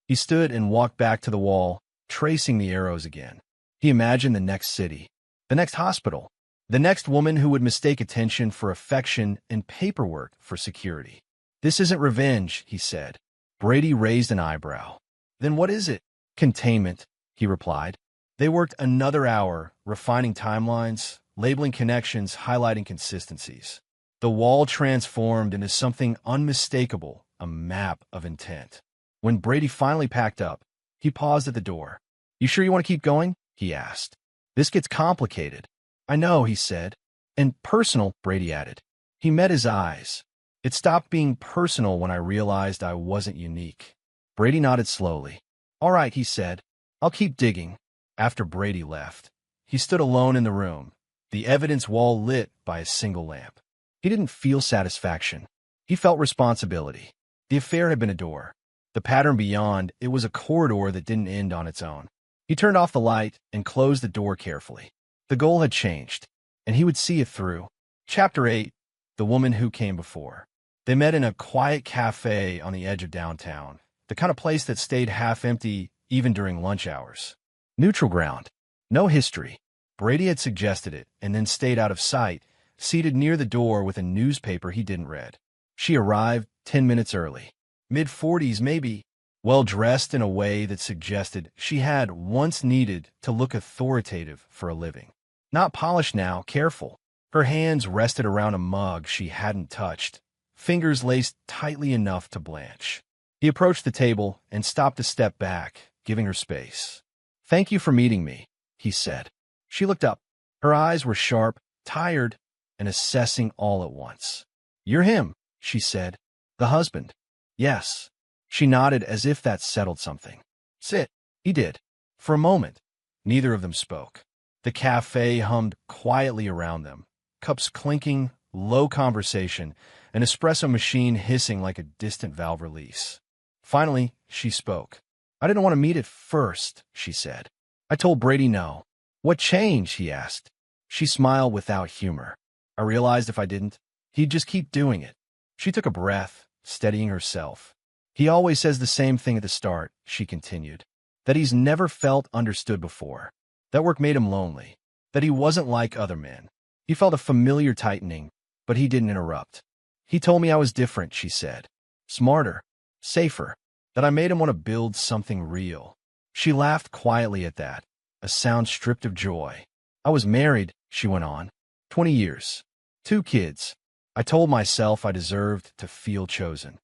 He stood and walked back to the wall, tracing the arrows again. He imagined the next city, the next hospital, the next woman who would mistake attention for affection and paperwork for security. This isn't revenge, he said. Brady raised an eyebrow. Then what is it? Containment, he replied. They worked another hour, refining timelines, labeling connections, highlighting consistencies. The wall transformed into something unmistakable, a map of intent. When Brady finally packed up, he paused at the door. You sure you want to keep going? He asked. This gets complicated. I know, he said. And personal, Brady added. He met his eyes. It stopped being personal when I realized I wasn't unique. Brady nodded slowly. All right, he said. I'll keep digging. After Brady left, he stood alone in the room, the evidence wall lit by a single lamp. He didn't feel satisfaction. He felt responsibility. The affair had been a door. The pattern beyond, it was a corridor that didn't end on its own. He turned off the light and closed the door carefully. The goal had changed, and he would see it through. Chapter 8, The Woman Who Came Before. They met in a quiet cafe on the edge of downtown, the kind of place that stayed half empty even during lunch hours. Neutral ground. No history. Brady had suggested it and then stayed out of sight, seated near the door with a newspaper he didn't read. She arrived 10 minutes early. Mid-40s maybe, well-dressed in a way that suggested she had once needed to look authoritative for a living. Not polished now, careful. Her hands rested around a mug she hadn't touched, fingers laced tightly enough to blanch. He approached the table and stopped a step back, giving her space. Thank you for meeting me, he said. She looked up. Her eyes were sharp, tired, and assessing all at once. You're him, she said. The husband. Yes. She nodded as if that settled something. Sit. He did. For a moment, neither of them spoke. The cafe hummed quietly around them, cups clinking, low conversation, an espresso machine hissing like a distant valve release. Finally, she spoke. I didn't want to meet at first, she said. I told Brady no. What changed? He asked. She smiled without humor. I realized if I didn't, he'd just keep doing it. She took a breath, steadying herself. He always says the same thing at the start, she continued, that he's never felt understood before. That work made him lonely, that he wasn't like other men. He felt a familiar tightening, but he didn't interrupt. He told me I was different, she said. Smarter, safer, that I made him want to build something real. She laughed quietly at that, a sound stripped of joy. I was married, she went on, 20 years, 2 kids. I told myself I deserved to feel chosen.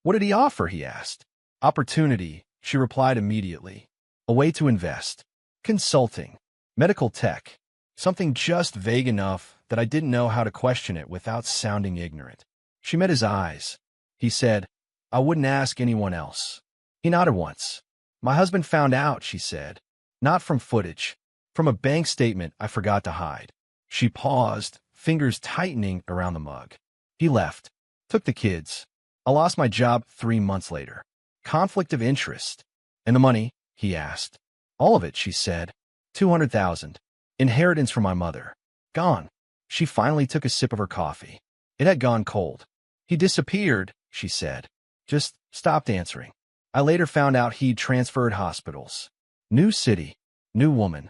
What did he offer? He asked. Opportunity, she replied immediately. A way to invest. Consulting. Medical tech. Something just vague enough that I didn't know how to question it without sounding ignorant. She met his eyes. He said, "I wouldn't ask anyone else." He nodded once. "My husband found out," she said. "Not from footage. From a bank statement I forgot to hide." She paused, fingers tightening around the mug. He left. Took the kids. I lost my job 3 months later. Conflict of interest. "And the money?" he asked. "All of it," she said. 200,000. Inheritance from my mother. Gone. She finally took a sip of her coffee. It had gone cold. "He disappeared," she said. Just stopped answering. I later found out he'd transferred hospitals. New city. New woman.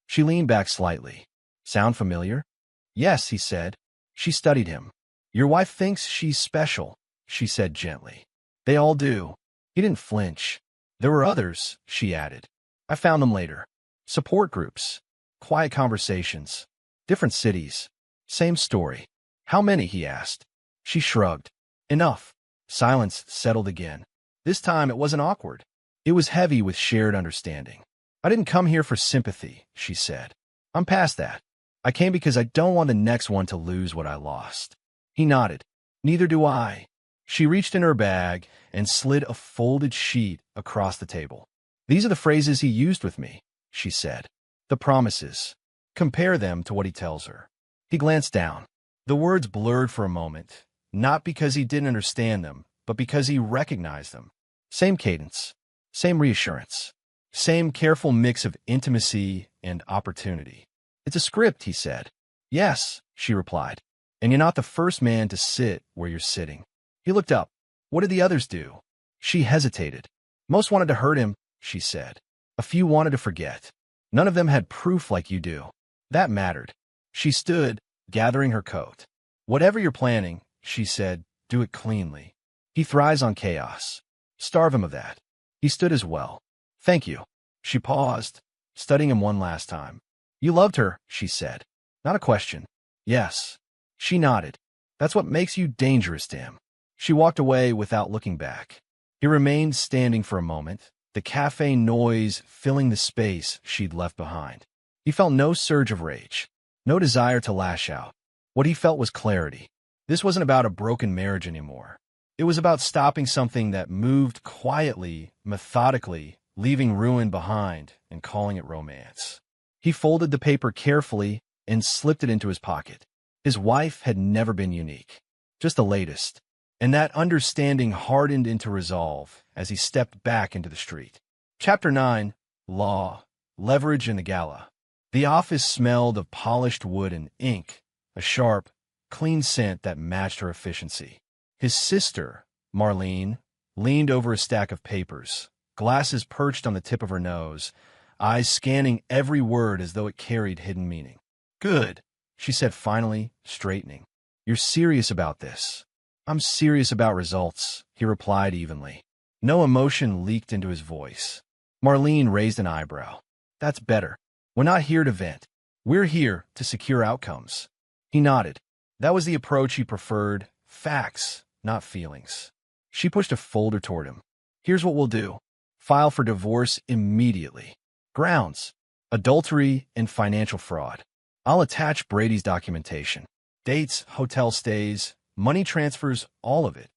She leaned back slightly. "Sound familiar?" "Yes," he said. She studied him. "Your wife thinks she's special," she said gently. "They all do." He didn't flinch. "There were others," she added. "I found them later. Support groups. Quiet conversations. Different cities. Same story." "How many?" he asked. She shrugged. "Enough." Silence settled again. This time it wasn't awkward. It was heavy with shared understanding. "I didn't come here for sympathy," she said. "I'm past that. I came because I don't want the next one to lose what I lost." He nodded. "Neither do I." She reached in her bag and slid a folded sheet across the table. "These are the phrases he used with me," she said. "The promises. Compare them to what he tells her." He glanced down. The words blurred for a moment, not because he didn't understand them, but because he recognized them. Same cadence. Same reassurance. Same careful mix of intimacy and opportunity. "It's a script," he said. "Yes," she replied. "And you're not the first man to sit where you're sitting." He looked up. "What did the others do?" She hesitated. "Most wanted to hurt him," she said. "A few wanted to forget. None of them had proof like you do." That mattered. She stood, gathering her coat. "Whatever you're planning," she said, "do it cleanly. He thrives on chaos. Starve him of that." He stood as well. "Thank you." She paused, studying him one last time. "You loved her," she said. Not a question. "Yes." She nodded. "That's what makes you dangerous to him." She walked away without looking back. He remained standing for a moment, the cafe noise filling the space she'd left behind. He felt no surge of rage, no desire to lash out. What he felt was clarity. This wasn't about a broken marriage anymore. It was about stopping something that moved quietly, methodically, leaving ruin behind and calling it romance. He folded the paper carefully and slipped it into his pocket. His wife had never been unique, just the latest. And that understanding hardened into resolve as he stepped back into the street. Chapter 9. Law, Leverage, and the Gala. The office smelled of polished wood and ink, a sharp, clean scent that matched her efficiency. His sister, Marlene, leaned over a stack of papers, glasses perched on the tip of her nose, eyes scanning every word as though it carried hidden meaning. "Good," she said finally, straightening. "You're serious about this." "I'm serious about results," he replied evenly. No emotion leaked into his voice. Marlene raised an eyebrow. "That's better. We're not here to vent. We're here to secure outcomes." He nodded. That was the approach he preferred, facts, not feelings. She pushed a folder toward him. "Here's what we'll do. File for divorce immediately. Grounds: adultery and financial fraud. I'll attach Brady's documentation. Dates, hotel stays, money transfers, all of it."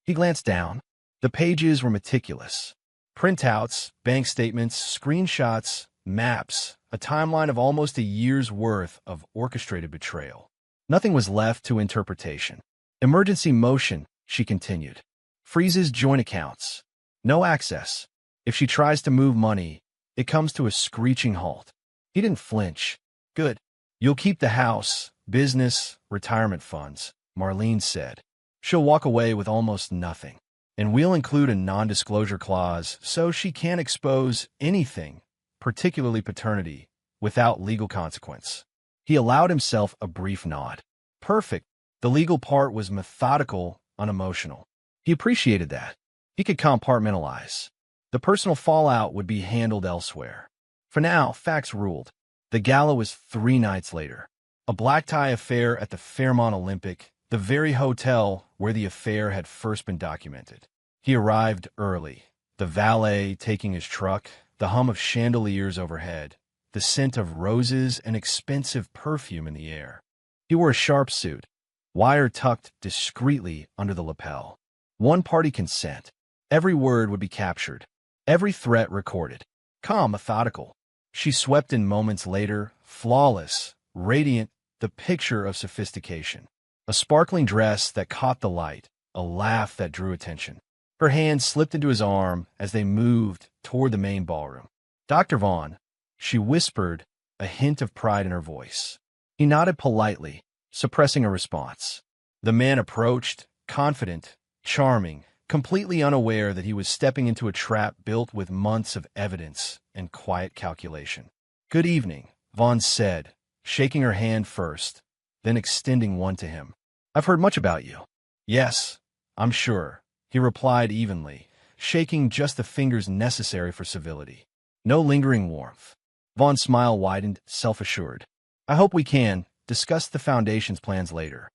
He glanced down. The pages were meticulous. Printouts, bank statements, screenshots, maps, a timeline of almost a year's worth of orchestrated betrayal. Nothing was left to interpretation. "Emergency motion," she continued. "Freezes joint accounts. No access. If she tries to move money, it comes to a screeching halt." He didn't flinch. "Good. You'll keep the house, business, retirement funds," Marlene said. "She'll walk away with almost nothing. And we'll include a non-disclosure clause so she can't expose anything, particularly paternity, without legal consequence." He allowed himself a brief nod. Perfect. The legal part was methodical, unemotional. He appreciated that. He could compartmentalize. The personal fallout would be handled elsewhere. For now, facts ruled. The gala was 3 nights later. A black tie affair at the Fairmont Olympic, the very hotel where the affair had first been documented. He arrived early, the valet taking his truck, the hum of chandeliers overhead, the scent of roses and expensive perfume in the air. He wore a sharp suit, wire tucked discreetly under the lapel. One-party consent. Every word would be captured, every threat recorded. Calm, methodical. She swept in moments later, flawless, radiant, the picture of sophistication. A sparkling dress that caught the light, a laugh that drew attention. Her hand slipped into his arm as they moved toward the main ballroom. Dr. Vaughn, she whispered, a hint of pride in her voice. He nodded politely, suppressing a response. The man approached, confident, charming, completely unaware that he was stepping into a trap built with months of evidence and quiet calculation. Good evening, Vaughn said, shaking her hand first, then extending one to him. I've heard much about you. Yes, I'm sure, he replied evenly, shaking just the fingers necessary for civility. No lingering warmth. Vaughn's smile widened, self-assured. I hope we can discuss the Foundation's plans later.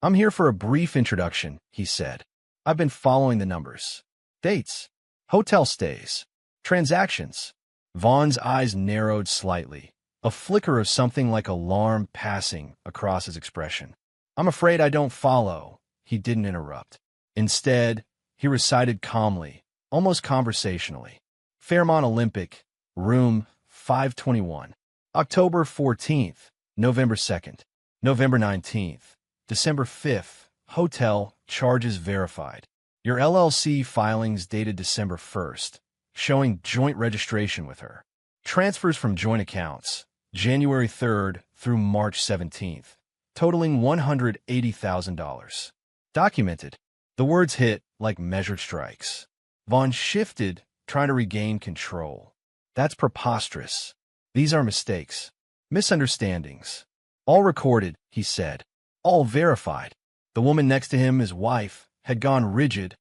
I'm here for a brief introduction, he said. I've been following the numbers. Dates, hotel stays, transactions. Vaughn's eyes narrowed slightly, a flicker of something like alarm passing across his expression. I'm afraid I don't follow, he didn't interrupt. Instead, he recited calmly, almost conversationally. Fairmont Olympic, room 521. October 14th, November 2nd, November 19th, December 5th, hotel, charges verified. Your LLC filings dated December 1st, showing joint registration with her. Transfers from joint accounts, January 3rd through March 17th, totaling $180,000. Documented. The words hit like measured strikes. Vaughn shifted, trying to regain control. That's preposterous. These are mistakes, misunderstandings. All recorded, he said. All verified. The woman next to him, his wife, had gone rigid,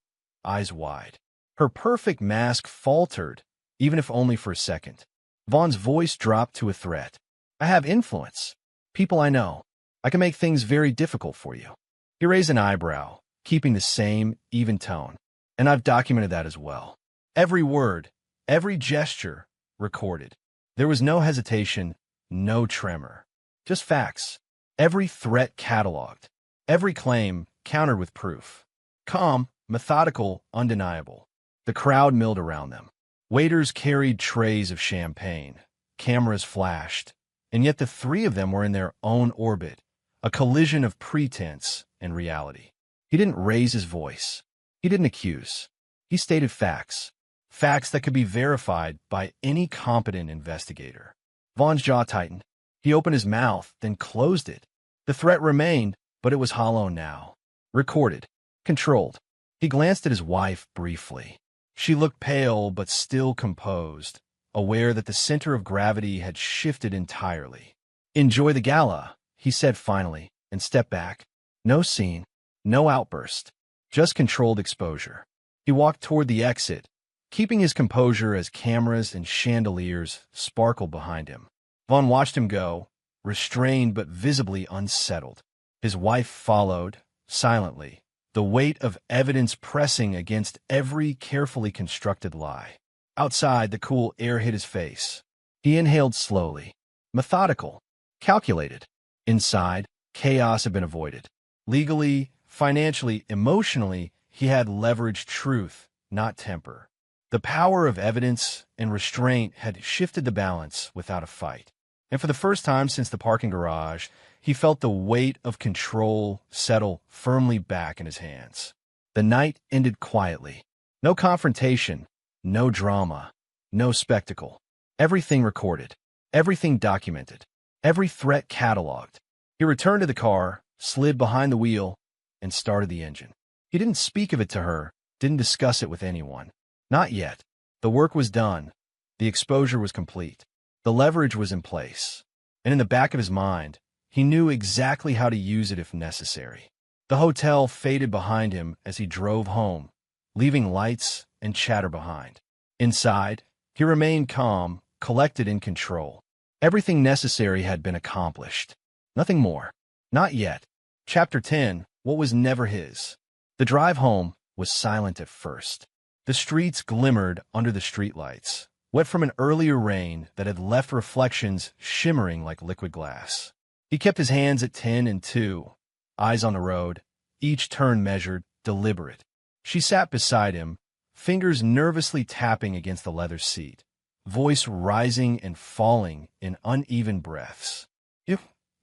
eyes wide. Her perfect mask faltered, even if only for a second. Vaughn's voice dropped to a threat. I have influence. People I know. I can make things very difficult for you. He raised an eyebrow, keeping the same, even tone. And I've documented that as well. Every word, every gesture, recorded. There was no hesitation, no tremor. Just facts. Every threat cataloged. Every claim countered with proof. Calm, methodical, undeniable. The crowd milled around them. Waiters carried trays of champagne. Cameras flashed. And yet the three of them were in their own orbit, a collision of pretense and reality. He didn't raise his voice. He didn't accuse. He stated facts. Facts that could be verified by any competent investigator. Vaughn's jaw tightened. He opened his mouth, then closed it. The threat remained, but it was hollow now. Recorded. Controlled. He glanced at his wife briefly. She looked pale but still composed, aware that the center of gravity had shifted entirely. Enjoy the gala, he said finally, and stepped back. No scene, no outburst, just controlled exposure. He walked toward the exit, keeping his composure as cameras and chandeliers sparkled behind him. Vaughn watched him go, restrained but visibly unsettled. His wife followed, silently, the weight of evidence pressing against every carefully constructed lie. Outside, the cool air hit his face. He inhaled slowly, methodical, calculated. Inside, chaos had been avoided. Legally, financially, emotionally, he had leveraged truth, not temper. The power of evidence and restraint had shifted the balance without a fight. And for the first time since the parking garage, he felt the weight of control settle firmly back in his hands. The night ended quietly. No confrontation, no drama, no spectacle. Everything recorded, everything documented, every threat cataloged. He returned to the car, slid behind the wheel, and started the engine. He didn't speak of it to her, didn't discuss it with anyone. Not yet. The work was done. The exposure was complete. The leverage was in place. And in the back of his mind, he knew exactly how to use it if necessary. The hotel faded behind him as he drove home, leaving lights and chatter behind. Inside, he remained calm, collected in control. Everything necessary had been accomplished. Nothing more. Not yet. Chapter 10, What Was Never His. The drive home was silent at first. The streets glimmered under the streetlights, wet from an earlier rain that had left reflections shimmering like liquid glass. He kept his hands at 10 and 2, eyes on the road, each turn measured, deliberate. She sat beside him, fingers nervously tapping against the leather seat, voice rising and falling in uneven breaths.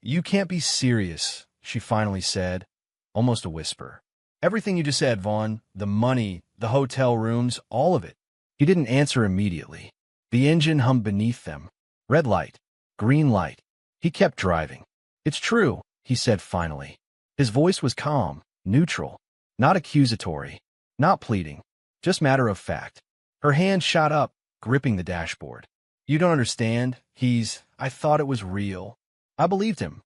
You can't be serious," she finally said, almost a whisper. "Everything you just said, Vaughn, the money, the hotel rooms, all of it." He didn't answer immediately. The engine hummed beneath them. Red light, green light. He kept driving. "It's true," he said finally. His voice was calm, neutral, not accusatory, not pleading, just matter of fact. Her hand shot up, gripping the dashboard. "You don't understand. I thought it was real. I believed him."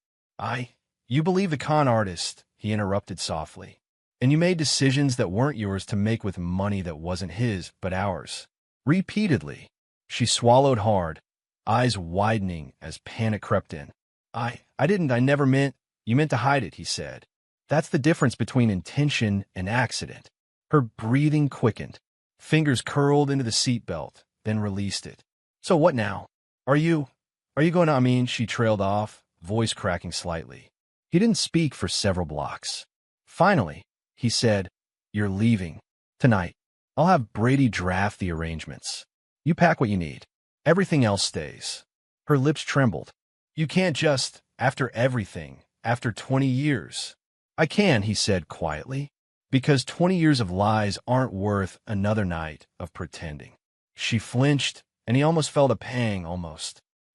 You believe the con artist," he interrupted softly. "And you made decisions that weren't yours to make with money that wasn't his, but ours." Repeatedly. She swallowed hard, eyes widening as panic crept in. I never meant." "You meant to hide it," he said. "That's the difference between intention and accident." Her breathing quickened. Fingers curled into the seatbelt, then released it. "So what now? Are you going to, she trailed off, voice cracking slightly. He didn't speak for several blocks. Finally, he said, "You're leaving. Tonight. I'll have Brady draft the arrangements. You pack what you need. Everything else stays." Her lips trembled. "You can't just, after everything, after 20 years. "I can," he said quietly, "because 20 years of lies aren't worth another night of pretending." She flinched, and he almost felt a pang,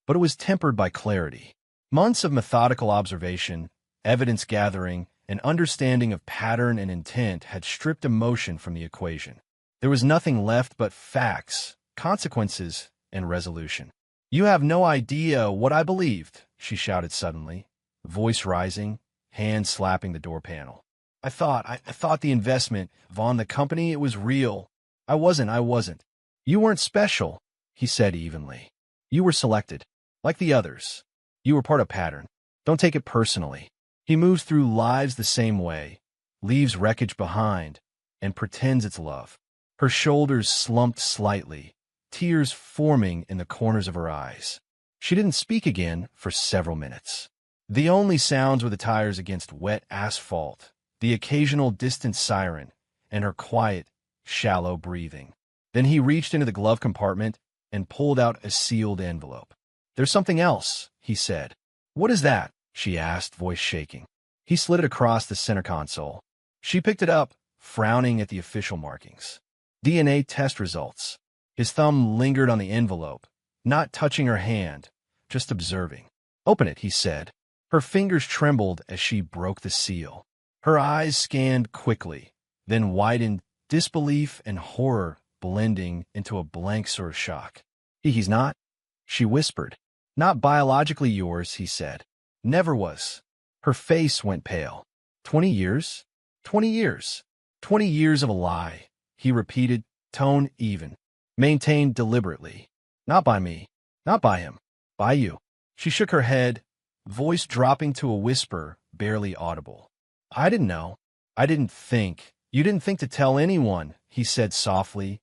but it was tempered by clarity. Months of methodical observation, evidence gathering, and understanding of pattern and intent had stripped emotion from the equation. There was nothing left but facts, consequences, and resolution. "You have no idea what I believed," she shouted suddenly, voice rising, hand slapping the door panel. I thought the investment, Vaughn, the company, it was real. I wasn't. "You weren't special," he said evenly. "You were selected, like the others. You were part of pattern. Don't take it personally. He moves through lives the same way, leaves wreckage behind, and pretends it's love." Her shoulders slumped slightly, tears forming in the corners of her eyes. She didn't speak again for several minutes. The only sounds were the tires against wet asphalt, the occasional distant siren, and her quiet, shallow breathing. Then he reached into the glove compartment and pulled out a sealed envelope. "There's something else," he said. "What is that?" she asked, voice shaking. He slid it across the center console. She picked it up, frowning at the official markings. DNA test results. His thumb lingered on the envelope, not touching her hand, just observing. "Open it," he said. Her fingers trembled as she broke the seal. Her eyes scanned quickly, then widened, disbelief and horror blending into a blank sort of shock. "He's not," she whispered. "Not biologically yours," he said. "Never was." Her face went pale. 20 years? 20 years. 20 years of a lie, he repeated, tone even, maintained deliberately. "Not by me. Not by him. By you." She shook her head, voice dropping to a whisper, barely audible. "I didn't know. I didn't think. You didn't think to tell anyone," he said softly,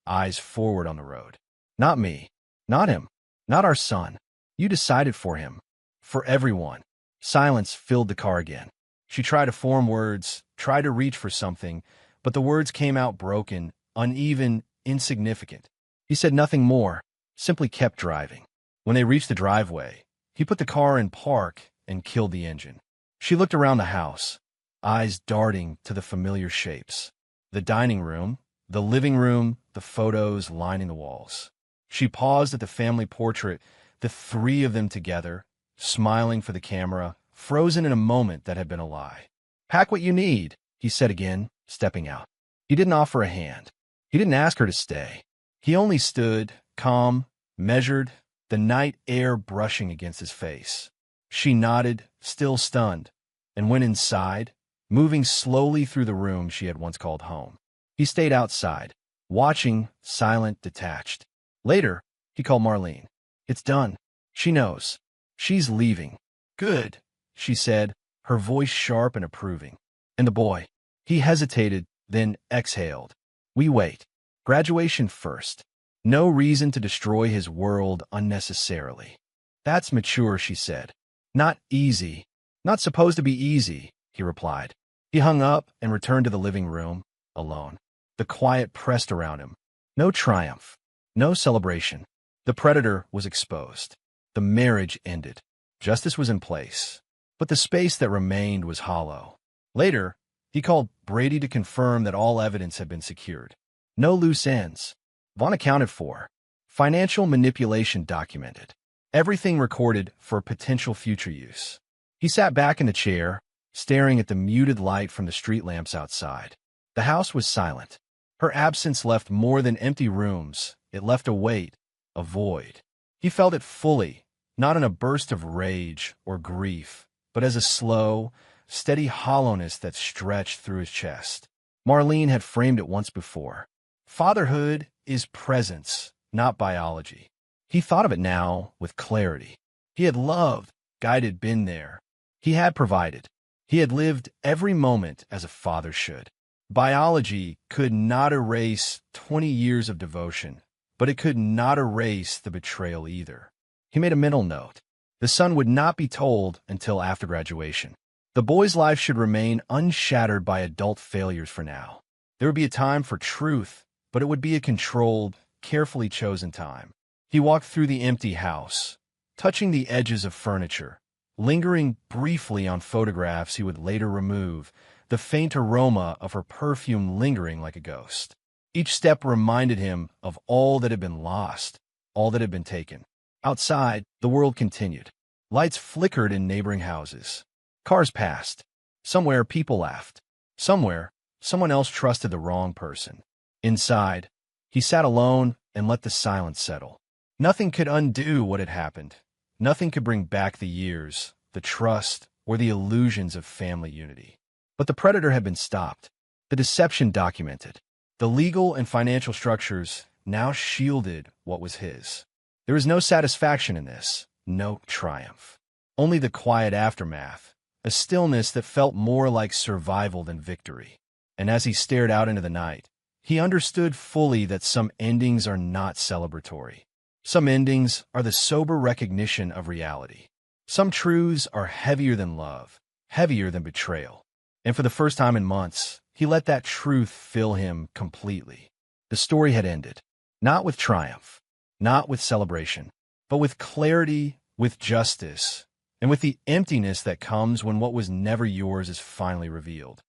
eyes forward on the road. "Not me. Not him. Not our son. You decided for him. For everyone." Silence filled the car again. She tried to form words, tried to reach for something, but the words came out broken, uneven, insignificant. He said nothing more, simply kept driving. When they reached the driveway, he put the car in park and killed the engine. She looked around the house, eyes darting to the familiar shapes. The dining room, the living room, the photos lining the walls. She paused at the family portrait, the three of them together, smiling for the camera, frozen in a moment that had been a lie. "Pack what you need," he said again, stepping out. He didn't offer a hand. He didn't ask her to stay. He only stood, calm, measured, the night air brushing against his face. She nodded, still stunned, and went inside, moving slowly through the room she had once called home. He stayed outside, watching, silent, detached. Later, he called Marlene. "It's done. She knows. She's leaving." "Good," she said, her voice sharp and approving. "And the boy?" He hesitated, then exhaled. "We wait. Graduation first. No reason to destroy his world unnecessarily. That's mature, she said. Not easy. Not supposed to be easy, he replied. He hung up and returned to the living room, alone. The quiet pressed around him. No triumph. No celebration. The predator was exposed. The marriage ended. Justice was in place. But the space that remained was hollow. Later, he called Brady to confirm that all evidence had been secured. No loose ends. Vaughn accounted for. Financial manipulation documented. Everything recorded for potential future use. He sat back in the chair, staring at the muted light from the street lamps outside. The house was silent. Her absence left more than empty rooms. It left a weight, a void. He felt it fully, not in a burst of rage or grief, but as a slow, steady hollowness that stretched through his chest. Marlene had framed it once before. Fatherhood is presence, not biology. He thought of it now with clarity. He had loved, guided, been there. He had provided. He had lived every moment as a father should. Biology could not erase 20 years of devotion, but it could not erase the betrayal either. He made a mental note. The son would not be told until after graduation. The boy's life should remain unshattered by adult failures for now. There would be a time for truth, but it would be a controlled, carefully chosen time. He walked through the empty house, touching the edges of furniture, lingering briefly on photographs he would later remove, the faint aroma of her perfume lingering like a ghost. Each step reminded him of all that had been lost, all that had been taken. Outside, the world continued. Lights flickered in neighboring houses. Cars passed. Somewhere, people laughed. Somewhere, someone else trusted the wrong person. Inside, he sat alone and let the silence settle. Nothing could undo what had happened. Nothing could bring back the years, the trust, or the illusions of family unity. But the predator had been stopped. The deception documented. The legal and financial structures now shielded what was his. There was no satisfaction in this, no triumph. Only the quiet aftermath, a stillness that felt more like survival than victory. And as he stared out into the night, he understood fully that some endings are not celebratory. Some endings are the sober recognition of reality. Some truths are heavier than love, heavier than betrayal. And for the first time in months, he let that truth fill him completely. The story had ended, not with triumph, not with celebration, but with clarity, with justice, and with the emptiness that comes when what was never yours is finally revealed.